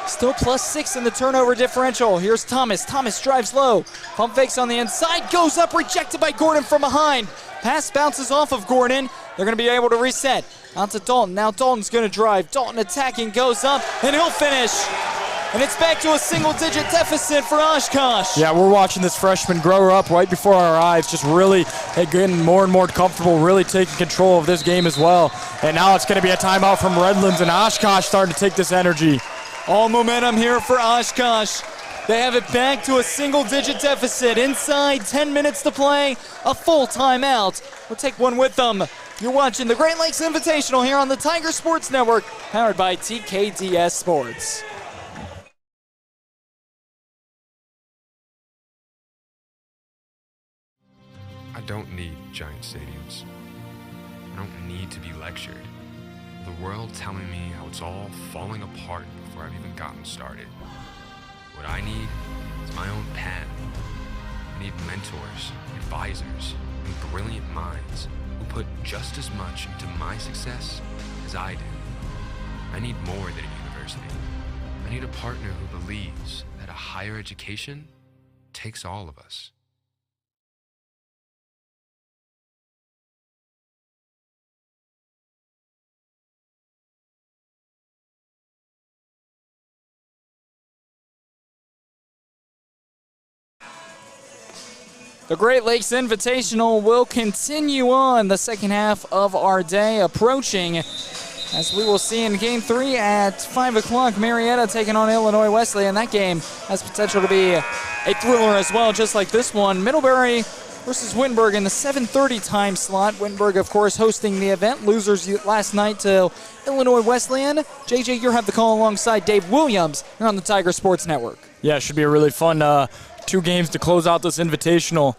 Still +6 in the turnover differential. Here's Thomas. Thomas drives low. Pump fakes on the inside. Goes up, rejected by Gordon from behind. Pass bounces off of Gordon. They're going to be able to reset. Out to Dalton. Now Dalton's going to drive. Dalton attacking, goes up, and he'll finish. And it's back to a single-digit deficit for Oshkosh. Yeah, we're watching this freshman grow up right before our eyes, just really getting more and more comfortable, really taking control of this game as well. And now it's going to be a timeout from Redlands, and Oshkosh starting to take this energy. All momentum here for Oshkosh. They have it back to a single-digit deficit. Inside 10 minutes to play, a full timeout. We'll take one with them. You're watching the Great Lakes Invitational here on the Tiger Sports Network, powered by TKDS Sports. I don't need giant stadiums. I don't need to be lectured. The world telling me how it's all falling apart before I've even gotten started. What I need is my own pen. I need mentors, advisors, and brilliant minds who put just as much into my success as I do. I need more than a university. I need a partner who believes that a higher education takes all of us. The Great Lakes Invitational will continue on the second half of our day, approaching, as we will see in Game 3 at 5 o'clock, Marietta taking on Illinois Wesleyan. That game has potential to be a thriller as well, just like this one. Middlebury versus Wittenberg in the 7:30 time slot. Wittenberg, of course, hosting the event. Losers last night to Illinois Wesleyan. JJ, you have the call alongside Dave Williams here on the Tiger Sports Network. Yeah, it should be a really fun 2 games to close out this Invitational.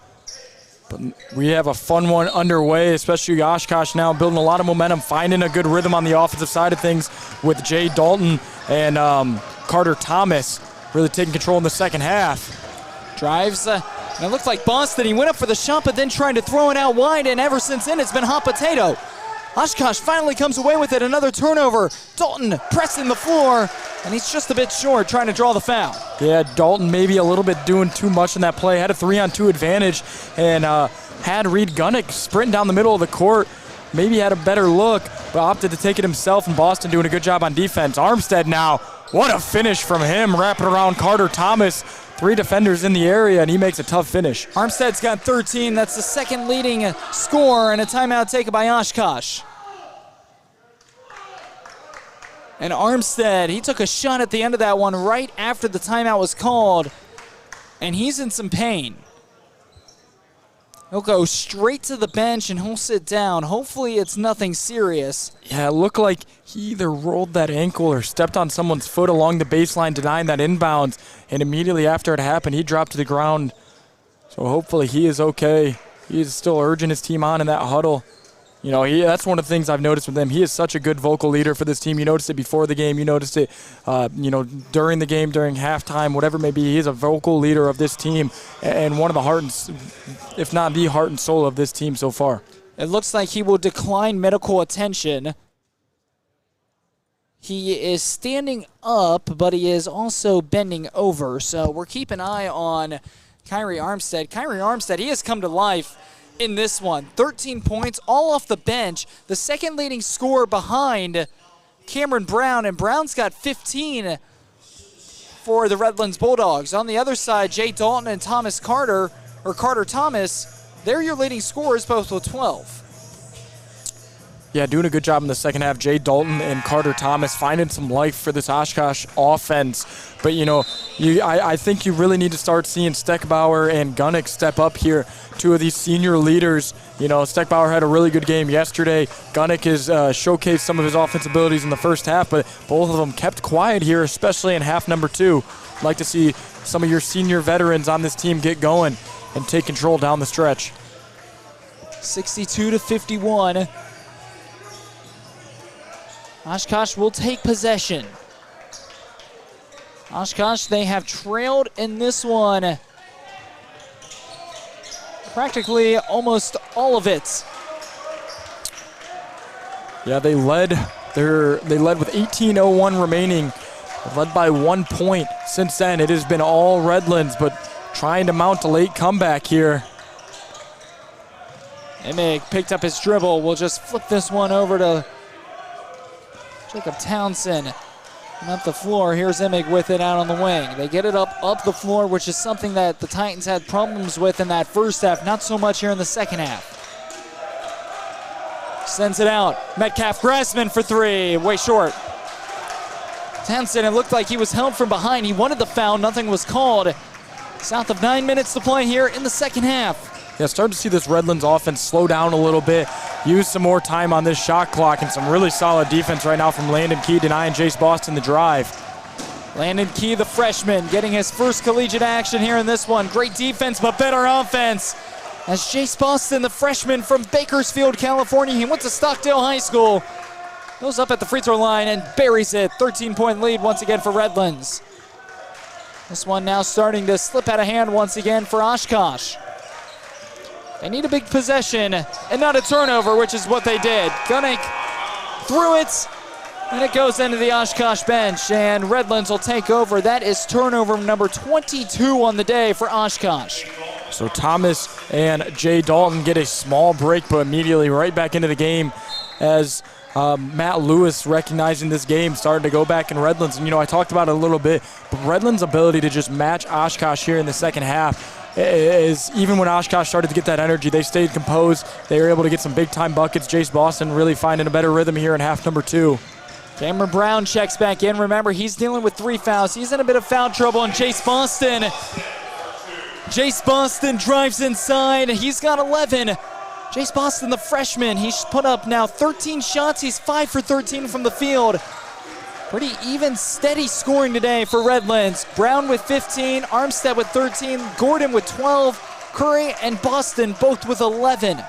But we have a fun one underway, especially Oshkosh now building a lot of momentum, finding a good rhythm on the offensive side of things with Jay Dalton and Carter Thomas really taking control in the second half. Drives, and it looked like Boston. He went up for the shot, but then tried to throw it out wide, and ever since then it's been hot potato. Oshkosh finally comes away with it. Another turnover. Dalton pressing the floor, and he's just a bit short trying to draw the foul. Yeah, Dalton maybe a little bit doing too much in that play. Had a 3-on-2 advantage and had Reed Gunnick sprint down the middle of the court. Maybe had a better look, but opted to take it himself, and Boston doing a good job on defense. Armstead now, what a finish from him, wrapping around Carter Thomas. 3 defenders in the area, and he makes a tough finish. Armstead's got 13. That's the second leading scorer, and a timeout taken by Oshkosh. And Armstead, he took a shot at the end of that one right after the timeout was called, and he's in some pain. He'll go straight to the bench and he'll sit down. Hopefully it's nothing serious. Yeah, it looked like he either rolled that ankle or stepped on someone's foot along the baseline, denying that inbounds, and immediately after it happened, he dropped to the ground. So hopefully he is okay. He is still urging his team on in that huddle. You know, that's one of the things I've noticed with him. He is such a good vocal leader for this team. You noticed it before the game. You noticed it, during the game, during halftime, whatever it may be. He is a vocal leader of this team and one of the heart, if not the heart and soul of this team so far. It looks like he will decline medical attention. He is standing up, but he is also bending over. So we're keeping an eye on Kyrie Armstead. Kyrie Armstead, he has come to life in this one. 13 points, all off the bench. The second leading scorer behind Cameron Brown, and Brown's got 15 for the Redlands Bulldogs. On the other side, Jay Dalton and Carter Thomas, they're your leading scorers, both with 12. Yeah, doing a good job in the second half. Jay Dalton and Carter Thomas finding some life for this Oshkosh offense. But, I think you really need to start seeing Steckbauer and Gunnick step up here, 2 of these senior leaders. Steckbauer had a really good game yesterday. Gunnick has showcased some of his offensive abilities in the first half, but both of them kept quiet here, especially in half number 2. I'd like to see some of your senior veterans on this team get going and take control down the stretch. 62-51. Oshkosh will take possession. Oshkosh, they have trailed in this one practically almost all of it. Yeah, they led with 18:01 remaining, led by 1 point. Since then, it has been all Redlands, but trying to mount a late comeback here. Emig picked up his dribble. We'll just flip this one over to Jacob Townsend. And up the floor, here's Emig with it out on the wing. They get it up the floor, which is something that the Titans had problems with in that first half, not so much here in the second half. Sends it out. Metcalf Grassman for 3, way short. Townsend, it looked like he was held from behind. He wanted the foul, nothing was called. South of 9 minutes to play here in the second half. Yeah, starting to see this Redlands offense slow down a little bit, use some more time on this shot clock, and some really solid defense right now from Landon Key denying Jace Boston the drive. Landon Key, the freshman, getting his first collegiate action here in this one. Great defense, but better offense. As Jace Boston, the freshman from Bakersfield, California, he went to Stockdale High School, goes up at the free throw line and buries it. 13-point lead once again for Redlands. This one now starting to slip out of hand once again for Oshkosh. They need a big possession and not a turnover, which is what they did. Gunnick threw it, and it goes into the Oshkosh bench, and Redlands will take over. That is turnover number 22 on the day for Oshkosh. So Thomas and Jay Dalton get a small break, but immediately right back into the game as Matt Lewis recognizing this game, starting to go back in Redlands. And, I talked about it a little bit, but Redlands' ability to just match Oshkosh here in the second half is even when Oshkosh started to get that energy, they stayed composed. They were able to get some big-time buckets. Jace Boston really finding a better rhythm here in half number 2. Cameron Brown checks back in. Remember, he's dealing with 3 fouls. He's in a bit of foul trouble, and Jace Boston drives inside. He's got 11. Jace Boston, the freshman, he's put up now 13 shots. He's 5 for 13 from the field. Pretty even, steady scoring today for Redlands. Brown with 15, Armstead with 13, Gordon with 12, Curry and Boston both with 11.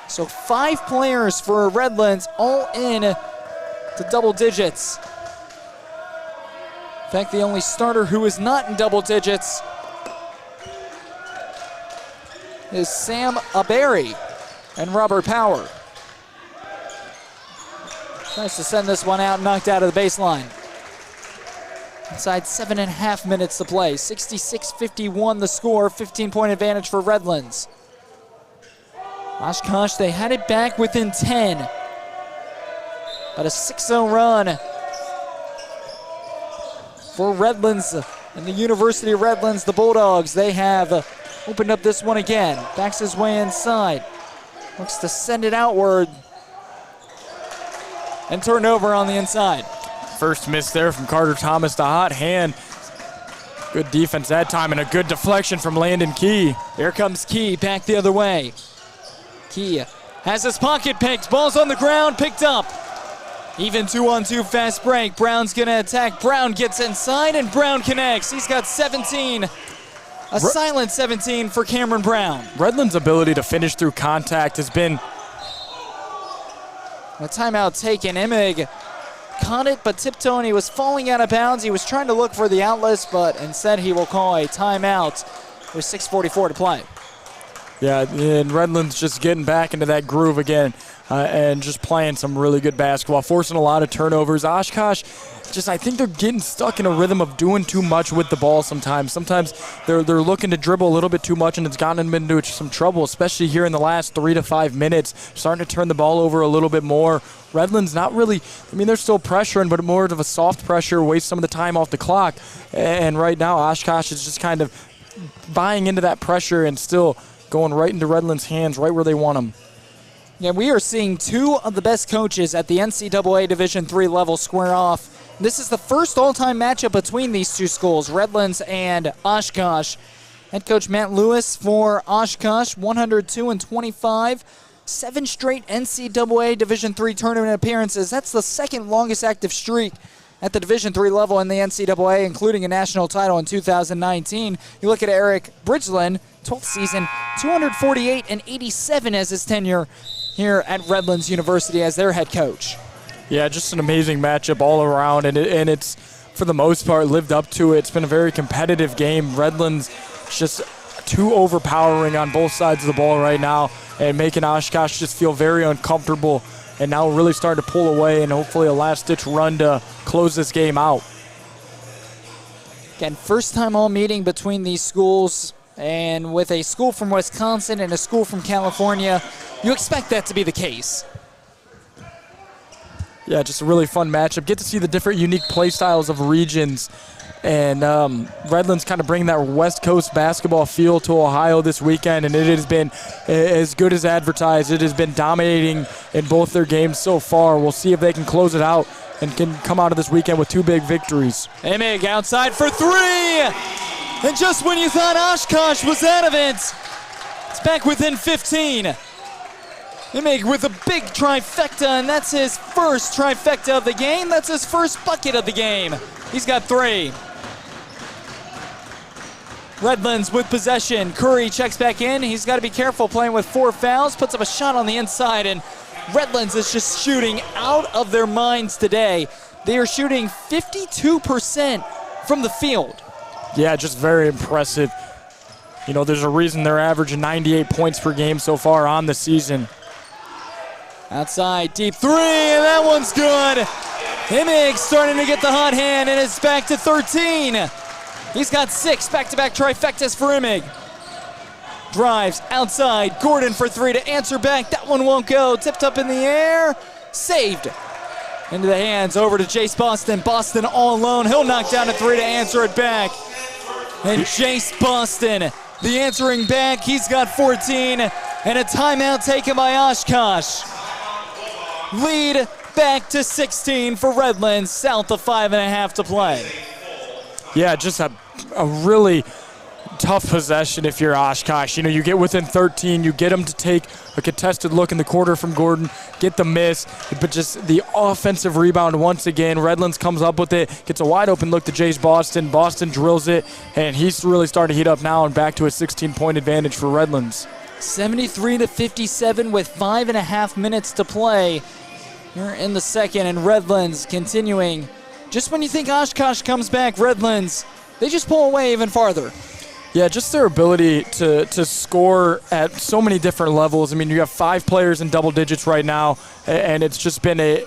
So 5 players for Redlands, all in to double digits. In fact, the only starter who is not in double digits is Sam Aberry and Robert Power. Tries to send this one out, knocked out of the baseline. Inside 7.5 minutes to play. 66-51 the score, 15-point advantage for Redlands. Oshkosh, they had it back within 10. But a 6-0 run for Redlands and the University of Redlands, the Bulldogs. They have opened up this one again. Backs his way inside. Looks to send it outward. And turn over on the inside. First miss there from Carter Thomas, the hot hand. Good defense that time and a good deflection from Landon Key. Here comes Key back the other way. Key has his pocket picked. Ball's on the ground, picked up. Even 2-on-2 fast break. Brown's gonna attack. Brown gets inside and Brown connects. He's got 17. A silent 17 for Cameron Brown. Redlands' ability to finish through contact has been... A timeout taken. Imig caught it, but tiptoeing. He was falling out of bounds. He was trying to look for the outlets, but instead he will call a timeout with 6:44 to play. Yeah, and Redlands just getting back into that groove again and just playing some really good basketball, forcing a lot of turnovers. Oshkosh, I think they're getting stuck in a rhythm of doing too much with the ball sometimes. Sometimes they're looking to dribble a little bit too much, and it's gotten them into some trouble, especially here in the last 3 to 5 minutes, starting to turn the ball over a little bit more. Redlands not really, they're still pressuring, but more of a soft pressure, waste some of the time off the clock. And right now, Oshkosh is just kind of buying into that pressure and still going right into Redlands' hands, right where they want them. Yeah, we are seeing 2 of the best coaches at the NCAA Division III level square off. This is the first all-time matchup between these 2 schools, Redlands and Oshkosh. Head coach Matt Lewis for Oshkosh, 102-25, 7 straight NCAA Division III tournament appearances. That's the second longest active streak at the Division III level in the NCAA, including a national title in 2019. You look at Eric Bridgeland, 12th season, 248-87 as his tenure here at Redlands University as their head coach. Yeah, just an amazing matchup all around, and it's, for the most part, lived up to it. It's been a very competitive game. Redlands just too overpowering on both sides of the ball right now and making Oshkosh just feel very uncomfortable, and now really starting to pull away and hopefully a last-ditch run to close this game out. Again, first time all meeting between these schools, and with a school from Wisconsin and a school from California, you expect that to be the case. Yeah, just a really fun matchup. Get to see the different unique play styles of regions. And Redlands kind of bring that West Coast basketball feel to Ohio this weekend, and it has been as good as advertised. It has been dominating in both their games so far. We'll see if they can close it out and can come out of this weekend with 2 big victories. Emig outside for 3! And just when you thought Oshkosh was out of it, it's back within 15. Imig with a big trifecta, and that's his first trifecta of the game. That's his first bucket of the game. He's got 3. Redlands with possession. Curry checks back in. He's got to be careful playing with 4 fouls. Puts up a shot on the inside, and Redlands is just shooting out of their minds today. They are shooting 52% from the field. Yeah, just very impressive. There's a reason they're averaging 98 points per game so far on the season. Outside, deep 3, and that one's good. Imig starting to get the hot hand, and it's back to 13. He's got 6 back-to-back trifectas for Imig. Drives outside, Gordon for 3 to answer back. That one won't go. Tipped up in the air, saved. Into the hands, over to Jace Boston. Boston all alone. He'll knock down a 3 to answer it back. And Jace Boston the answering back. He's got 14, and a timeout taken by Oshkosh. Lead back to 16 for Redlands, south of 5.5 to play. Yeah, just a really tough possession if you're Oshkosh. You know, you get within 13, you get them to take a contested look in the quarter from Gordon, get the miss, but just the offensive rebound once again. Redlands comes up with it, gets a wide open look to Jace Boston. Boston drills it, and he's really starting to heat up now and back to a 16-point advantage for Redlands. 73-57 with 5.5 minutes to play here in the second, and Redlands continuing. Just when you think Oshkosh comes back, Redlands, they just pull away even farther. Yeah, just their ability to score at so many different levels. I mean, you have 5 players in double digits right now, and it's just been an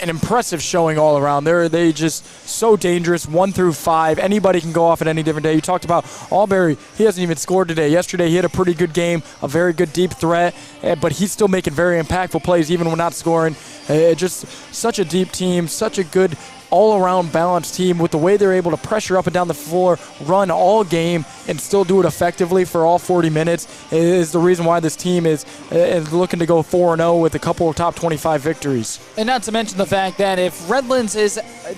impressive showing all around. They just so dangerous, 1 through 5. Anybody can go off at any different day. You talked about Albury. He hasn't even scored today. Yesterday, he had a pretty good game, a very good deep threat, but he's still making very impactful plays even when not scoring. Just such a deep team, such a good all-around balanced team with the way they're able to pressure up and down the floor, run all game, and still do it effectively for all 40 minutes is the reason why this team is looking to go 4-0 with a couple of top 25 victories. And not to mention the fact that if Redlands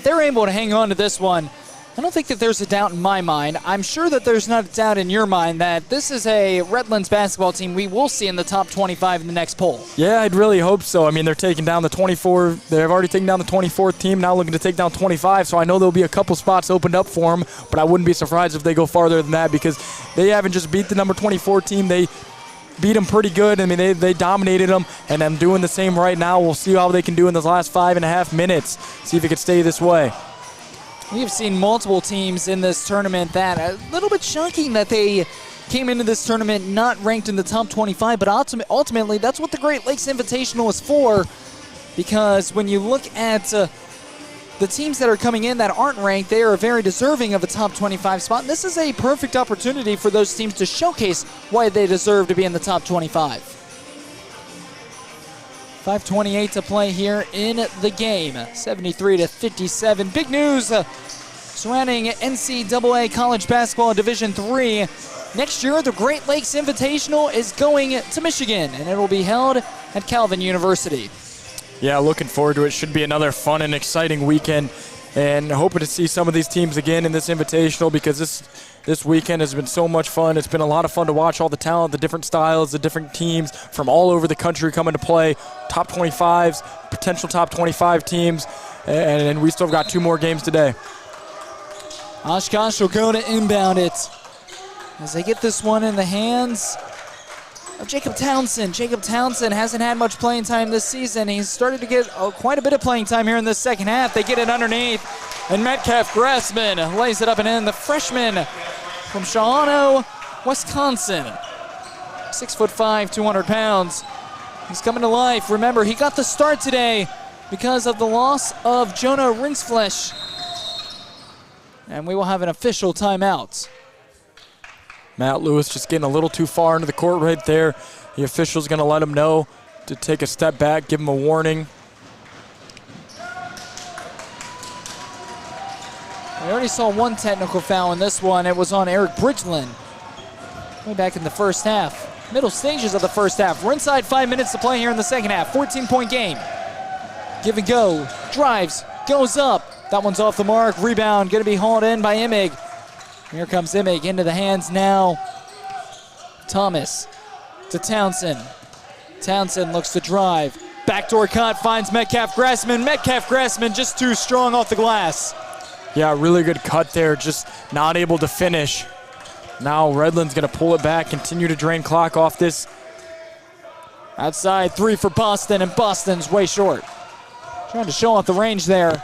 they're able to hang on to this one, I don't think that there's a doubt in my mind. I'm sure that there's not a doubt in your mind that this is a Redlands basketball team we will see in the top 25 in the next poll. Yeah, I'd really hope so. I mean, they're taking down the 24. They've already taken down the 24th team, now looking to take down 25, so I know there'll be a couple spots opened up for them, but I wouldn't be surprised if they go farther than that because they haven't just beat the number 24 team. They beat them pretty good. I mean, they dominated them, and I'm doing the same right now. We'll see how they can do in those last 5.5 minutes, see if it can stay this way. We've seen multiple teams in this tournament that a little bit shocking that they came into this tournament not ranked in the top 25, but ultimately that's what the Great Lakes Invitational is for, because when you look at the teams that are coming in that aren't ranked, they are very deserving of a top 25 spot, and this is a perfect opportunity for those teams to showcase why they deserve to be in the top 25. 5:28 to play here in the game. 73-57. Big news surrounding NCAA College Basketball Division III. Next year, the Great Lakes Invitational is going to Michigan, and it will be held at Calvin University. Yeah, looking forward to it. Should be another fun and exciting weekend, and hoping to see some of these teams again in this Invitational because this weekend has been so much fun. It's been a lot of fun to watch all the talent, the different styles, the different teams from all over the country coming to play. Top 25s, potential top 25 teams, and we still got 2 more games today. Oshkosh will go to inbound it as they get this one in the hands of Jacob Townsend. Jacob Townsend hasn't had much playing time this season. He's started to get quite a bit of playing time here in the second half. They get it underneath, and Metcalf Grassman lays it up and in. The freshman from Shawano, Wisconsin. 6'5", 200 pounds. He's coming to life. Remember, he got the start today because of the loss of Jonah Rinsflesh. And we will have an official timeout. Matt Lewis just getting a little too far into the court right there. The official's going to let him know to take a step back, give him a warning. We already saw one technical foul in this one. It was on Eric Bridgeland way back in the first half. Middle stages of the first half. We're inside 5 minutes to play here in the second half. 14-point game. Give and go. Drives. Goes up. That one's off the mark. Rebound going to be hauled in by Imig. Here comes Imig into the hands now. Thomas to Townsend. Townsend looks to drive. Backdoor cut finds Metcalf Grassman. Metcalf Grassman just too strong off the glass. Yeah, really good cut there, just not able to finish. Now Redlands going to pull it back, continue to drain clock off this. Outside 3 for Boston, and Boston's way short. Trying to show off the range there.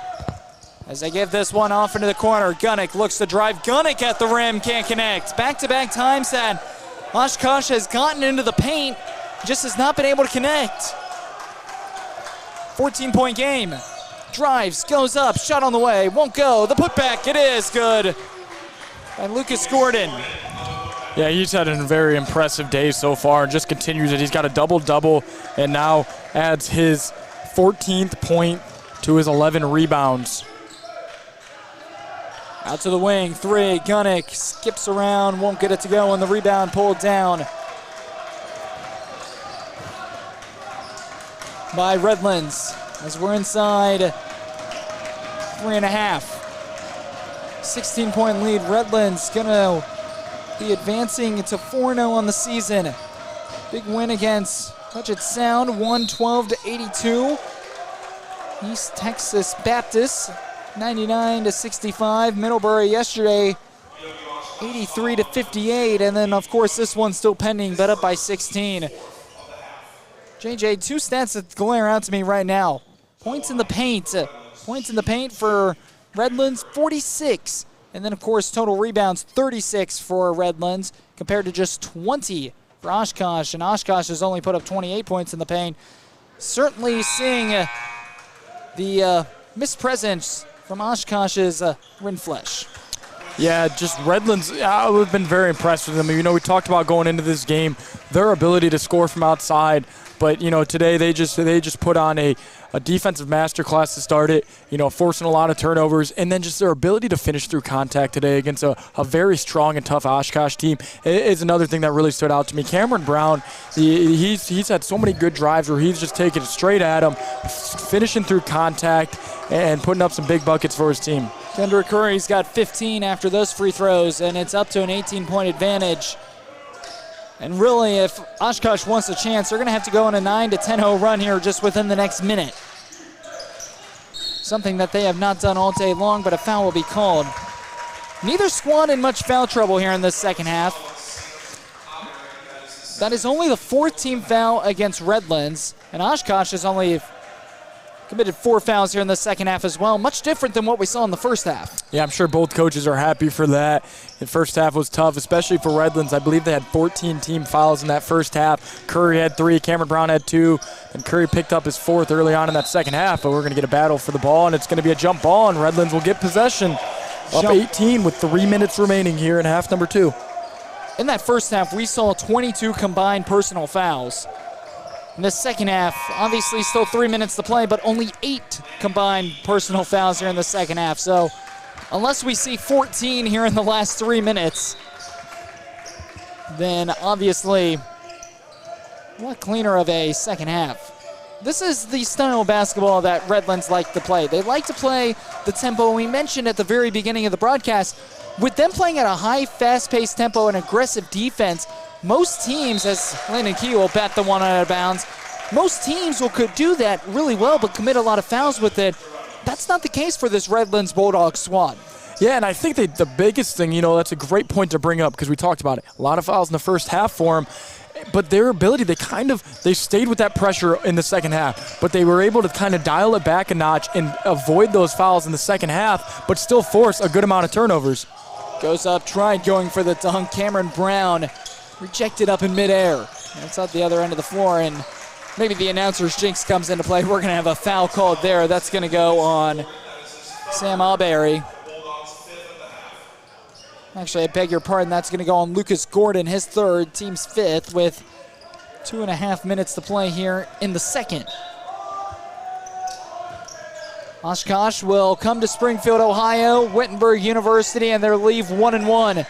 As they give this one off into the corner, Gunnick looks to drive. Gunnick at the rim, can't connect. Back-to-back times that Oshkosh has gotten into the paint, just has not been able to connect. 14-point game. Drives, goes up, shot on the way, won't go. The putback, it is good by Lucas Gordon. Yeah, he's had a very impressive day so far and just continues it. He's got a double-double and now adds his 14th point to his 11 rebounds. Out to the wing, 3, Gunnick skips around, won't get it to go, and the rebound pulled down by Redlands as we're inside 3.5. 16-point lead. Redlands gonna be advancing to 4-0 on the season. Big win against Puget Sound, 112-82. East Texas Baptist, 99-65. Middlebury yesterday, 83-58, and then of course this one's still pending, but up by 16. JJ, 2 stats that glare out to me right now. Points in the paint. Points in the paint for Redlands, 46. And then, of course, total rebounds, 36 for Redlands compared to just 20 for Oshkosh. And Oshkosh has only put up 28 points in the paint. Certainly seeing the mispresence from Oshkosh's Rindfleisch. Yeah, just Redlands, I've been very impressed with them. You know, we talked about going into this game, their ability to score from outside. But, you know, today they just put on a defensive masterclass to start it, you know, forcing a lot of turnovers. And then just their ability to finish through contact today against a very strong and tough Oshkosh team is another thing that really stood out to me. Cameron Brown, he's had so many good drives where he's just taking it straight at him, finishing through contact, and putting up some big buckets for his team. Kendrick Curry's got 15 after those free throws, and it's up to an 18-point advantage. And really, if Oshkosh wants a chance, they're going to have to go on a 9-10-0 run here just within the next minute. Something that they have not done all day long, but a foul will be called. Neither squad in much foul trouble here in the second half. That is only the 4th team foul against Redlands, and Oshkosh has only committed 4 fouls here in the second half as well. Much different than what we saw in the first half. Yeah, I'm sure both coaches are happy for that. The first half was tough, especially for Redlands. I believe they had 14 team fouls in that first half. Curry had 3, Cameron Brown had 2, and Curry picked up his 4th early on in that second half. But we're going to get a battle for the ball, and it's going to be a jump ball, and Redlands will get possession. Up 18 with 3 minutes remaining here in half number 2. In that first half, we saw 22 combined personal fouls. In the second half, obviously still 3 minutes to play, but only 8 combined personal fouls here in the second half. So unless we see 14 here in the last 3 minutes, then obviously a lot cleaner of a second half. This is the style of basketball that Redlands like to play. They like to play the tempo we mentioned at the very beginning of the broadcast. With them playing at a high, fast-paced tempo and aggressive defense, most teams, as Landon Key will bat the one out of bounds, most teams could do that really well but commit a lot of fouls with it. That's not the case for this Redlands Bulldogs squad. Yeah, and I think the biggest thing, you know, that's a great point to bring up because we talked about it. A lot of fouls in the first half for them. But their ability, they stayed with that pressure in the second half, but they were able to kind of dial it back a notch and avoid those fouls in the second half, but still force a good amount of turnovers. Goes up, tried going for the dunk. Cameron Brown rejected up in midair. That's at the other end of the floor, and maybe the announcer's jinx comes into play. We're going to have a foul called there. That's going to go on Sam Alberry. Actually, I beg your pardon. That's going to go on Lucas Gordon, his 3rd, team's 5th, with 2.5 minutes to play here in the second. Oshkosh will come to Springfield, Ohio, Wittenberg University, and they'll leave 1-1.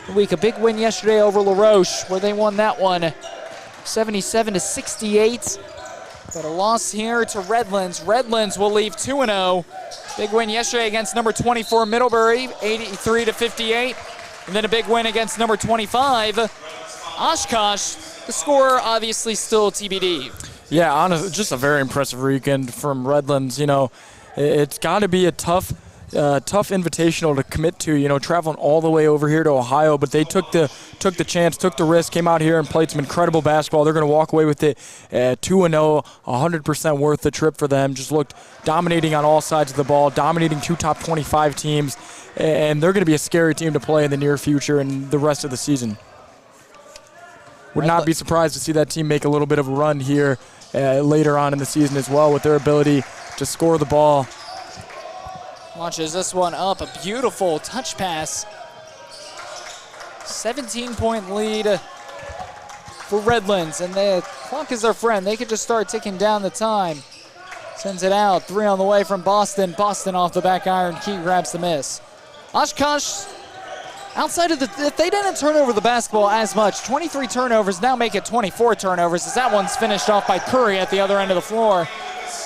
The week, a big win yesterday over LaRoche, where they won that one 77-68. But a loss here to Redlands. Redlands will leave 2-0. Big win yesterday against number 24 Middlebury, 83-58. And then a big win against number 25 Oshkosh. The score obviously still TBD. Yeah, honestly, just a very impressive weekend from Redlands. You know, it's got to be a tough invitational to commit to, you know, traveling all the way over here to Ohio, but they took the chance, took the risk, came out here and played some incredible basketball. They're going to walk away with it 2-0, 100% worth the trip for them. Just looked dominating on all sides of the ball, dominating 2 top 25 teams, and they're going to be a scary team to play in the near future and the rest of the season. Would not be surprised to see that team make a little bit of a run here later on in the season as well with their ability to score the ball. Launches this one up, a beautiful touch pass. 17-point lead for Redlands, and the clock is their friend. They could just start ticking down the time. Sends it out, 3 on the way from Boston. Boston off the back iron, Key grabs the miss. Oshkosh, outside of if they didn't turn over the basketball as much, 23 turnovers, now make it 24 turnovers, as that one's finished off by Curry at the other end of the floor.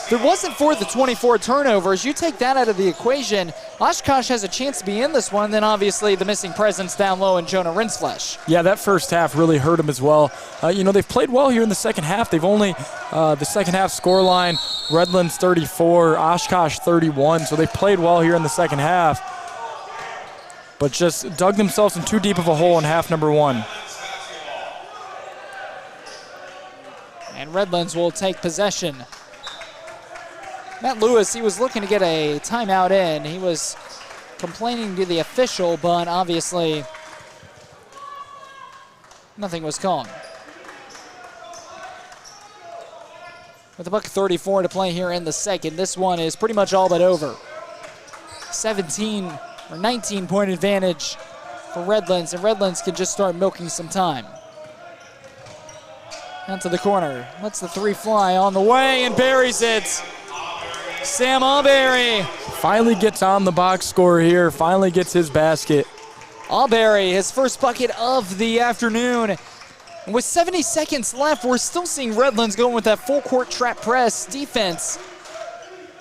If it wasn't for the 24 turnovers, you take that out of the equation, Oshkosh has a chance to be in this one, then obviously the missing presence down low in Jonah Rinsflesh. Yeah, that first half really hurt them as well. They've played well here in the second half. They've only, the second half scoreline, Redlands 34, Oshkosh 31, so they've played well here in the second half, but just dug themselves in too deep of a hole in half number one. And Redlands will take possession. Matt Lewis, he was looking to get a timeout in. He was complaining to the official, but obviously nothing was called. With $1:34 to play here in the second, this one is pretty much all but over. 17 or 19-point advantage for Redlands, and Redlands can just start milking some time. Down to the corner, lets the three fly on the way and buries it. Sam Alberry finally gets on the box score here, finally gets his basket. Alberry, his first bucket of the afternoon. And with 70 seconds left, we're still seeing Redlands going with that full court trap press defense.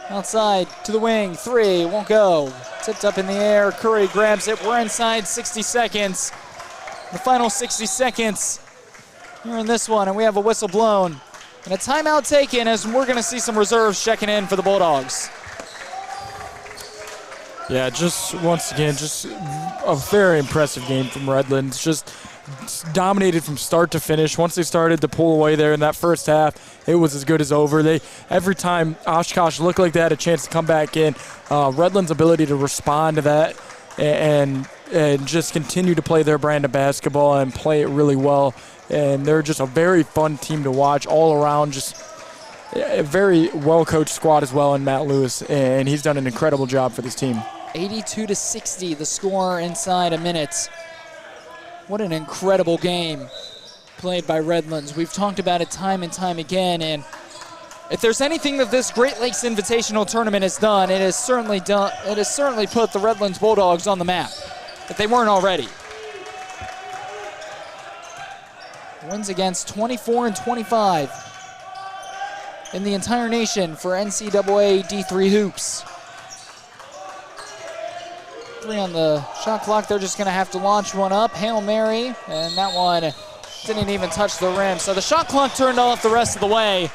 Outside to the wing, three, won't go. Tipped up in the air, Curry grabs it. We're inside 60 seconds. The final 60 seconds here in this one, and we have a whistle blown. And a timeout taken, as we're going to see some reserves checking in for the Bulldogs. Yeah, just once again, just a very impressive game from Redlands. Just dominated from start to finish. Once they started to pull away there in that first half, it was as good as over. Every time Oshkosh looked like they had a chance to come back in, Redlands' ability to respond to that and just continue to play their brand of basketball and play it really well. And they're just a very fun team to watch all around, just a very well-coached squad as well in Matt Lewis, and he's done an incredible job for this team. 82-60, the score inside a minute. What an incredible game played by Redlands. We've talked about it time and time again, and if there's anything that this Great Lakes Invitational tournament has done, it has certainly put the Redlands Bulldogs on the map, if they weren't already. Wins against 24 and 25 in the entire nation for NCAA D3 hoops. 3 on the shot clock. They're just going to have to launch one up. Hail Mary, and that one didn't even touch the rim. So the shot clock turned off the rest of the way.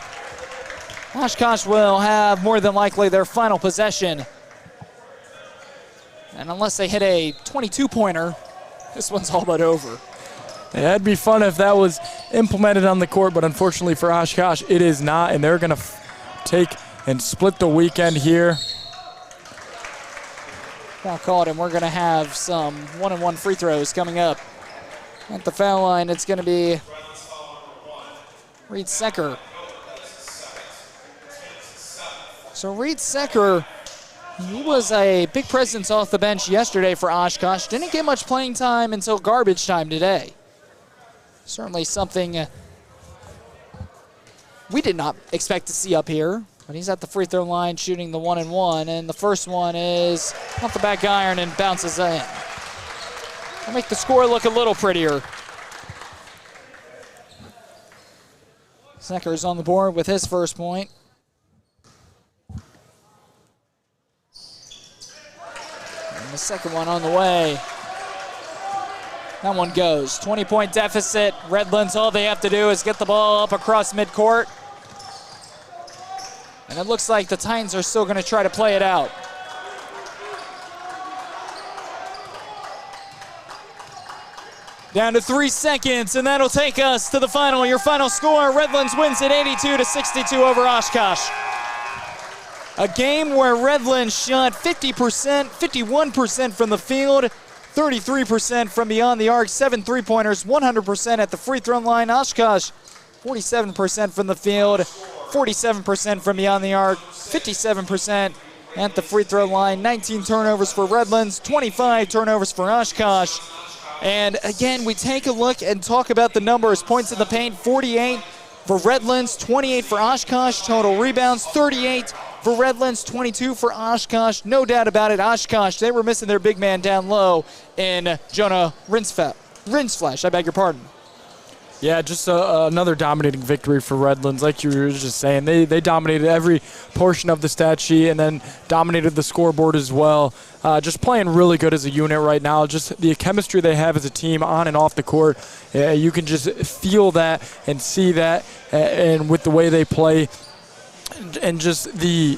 Oshkosh will have more than likely their final possession. And unless they hit a 22-pointer, this one's all but over. Yeah, that'd be fun if that was implemented on the court, but unfortunately for Oshkosh, it is not, and they're going to take and split the weekend here. Foul called, and we're going to have some one-and-one free throws coming up. At the foul line, it's going to be Reed Secker. So Reed Secker, he was a big presence off the bench yesterday for Oshkosh. Didn't get much playing time until garbage time today. Certainly something we did not expect to see up here. But he's at the free throw line shooting the 1-and-1. And the first one is off the back iron and bounces in. I'll make the score look a little prettier. Secker's on the board with his first point. And the second one on the way. That one goes. 20-point deficit. Redlands, all they have to do is get the ball up across midcourt. And it looks like the Titans are still going to try to play it out. Down to 3 seconds, and that'll take us to the final. Your final score, Redlands wins it 82-62 over Oshkosh. A game where Redlands shot 50%, 51% from the field, 33% from beyond the arc, 7 three-pointers, 100% at the free throw line. Oshkosh, 47% from the field, 47% from beyond the arc, 57% at the free throw line. 19 turnovers for Redlands, 25 turnovers for Oshkosh. And again, we take a look and talk about the numbers. Points in the paint, 48 for Redlands, 28 for Oshkosh. Total rebounds, 38 for Redlands, 22 for Oshkosh. No doubt about it, Oshkosh, they were missing their big man down low in Jonah Rinsflash, I beg your pardon. Yeah, just another dominating victory for Redlands. Like you were just saying, they dominated every portion of the stat sheet and then dominated the scoreboard as well. Just playing really good as a unit right now. Just the chemistry they have as a team on and off the court, you can just feel that and see that, and with the way they play and just the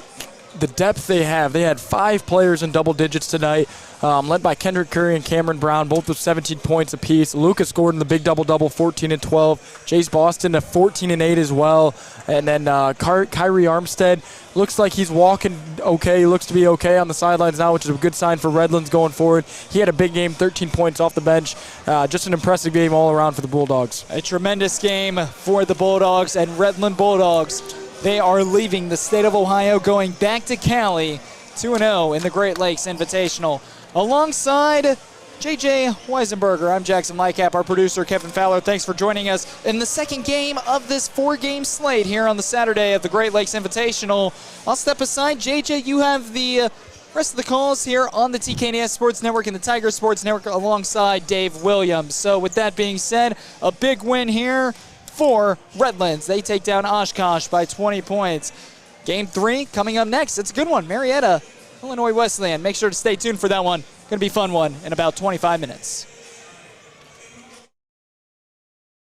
depth they have. They had 5 players in double digits tonight, led by Kendrick Curry and Cameron Brown, both with 17 points apiece. Lucas Gordon, the big double-double, 14 and 12. Jace Boston, a 14 and 8 as well. And then Kyrie Armstead looks like he's walking okay. He looks to be okay on the sidelines now, which is a good sign for Redlands going forward. He had a big game, 13 points off the bench. Just an impressive game all around for the Bulldogs. A tremendous game for the Bulldogs, and Redland Bulldogs, they are leaving the state of Ohio, going back to Cali, 2-0 in the Great Lakes Invitational. Alongside JJ Weisenberger, I'm Jackson Lycap, our producer Kevin Fowler. Thanks for joining us in the second game of this 4-game slate here on the Saturday of the Great Lakes Invitational. I'll step aside. JJ, you have the rest of the calls here on the TKNS Sports Network and the Tiger Sports Network alongside Dave Williams. So with that being said, a big win here for Redlands. They take down Oshkosh by 20 points. Game 3 coming up next. It's a good one. Marietta, Illinois Wesleyan. Make sure to stay tuned for that one. Going to be a fun one in about 25 minutes.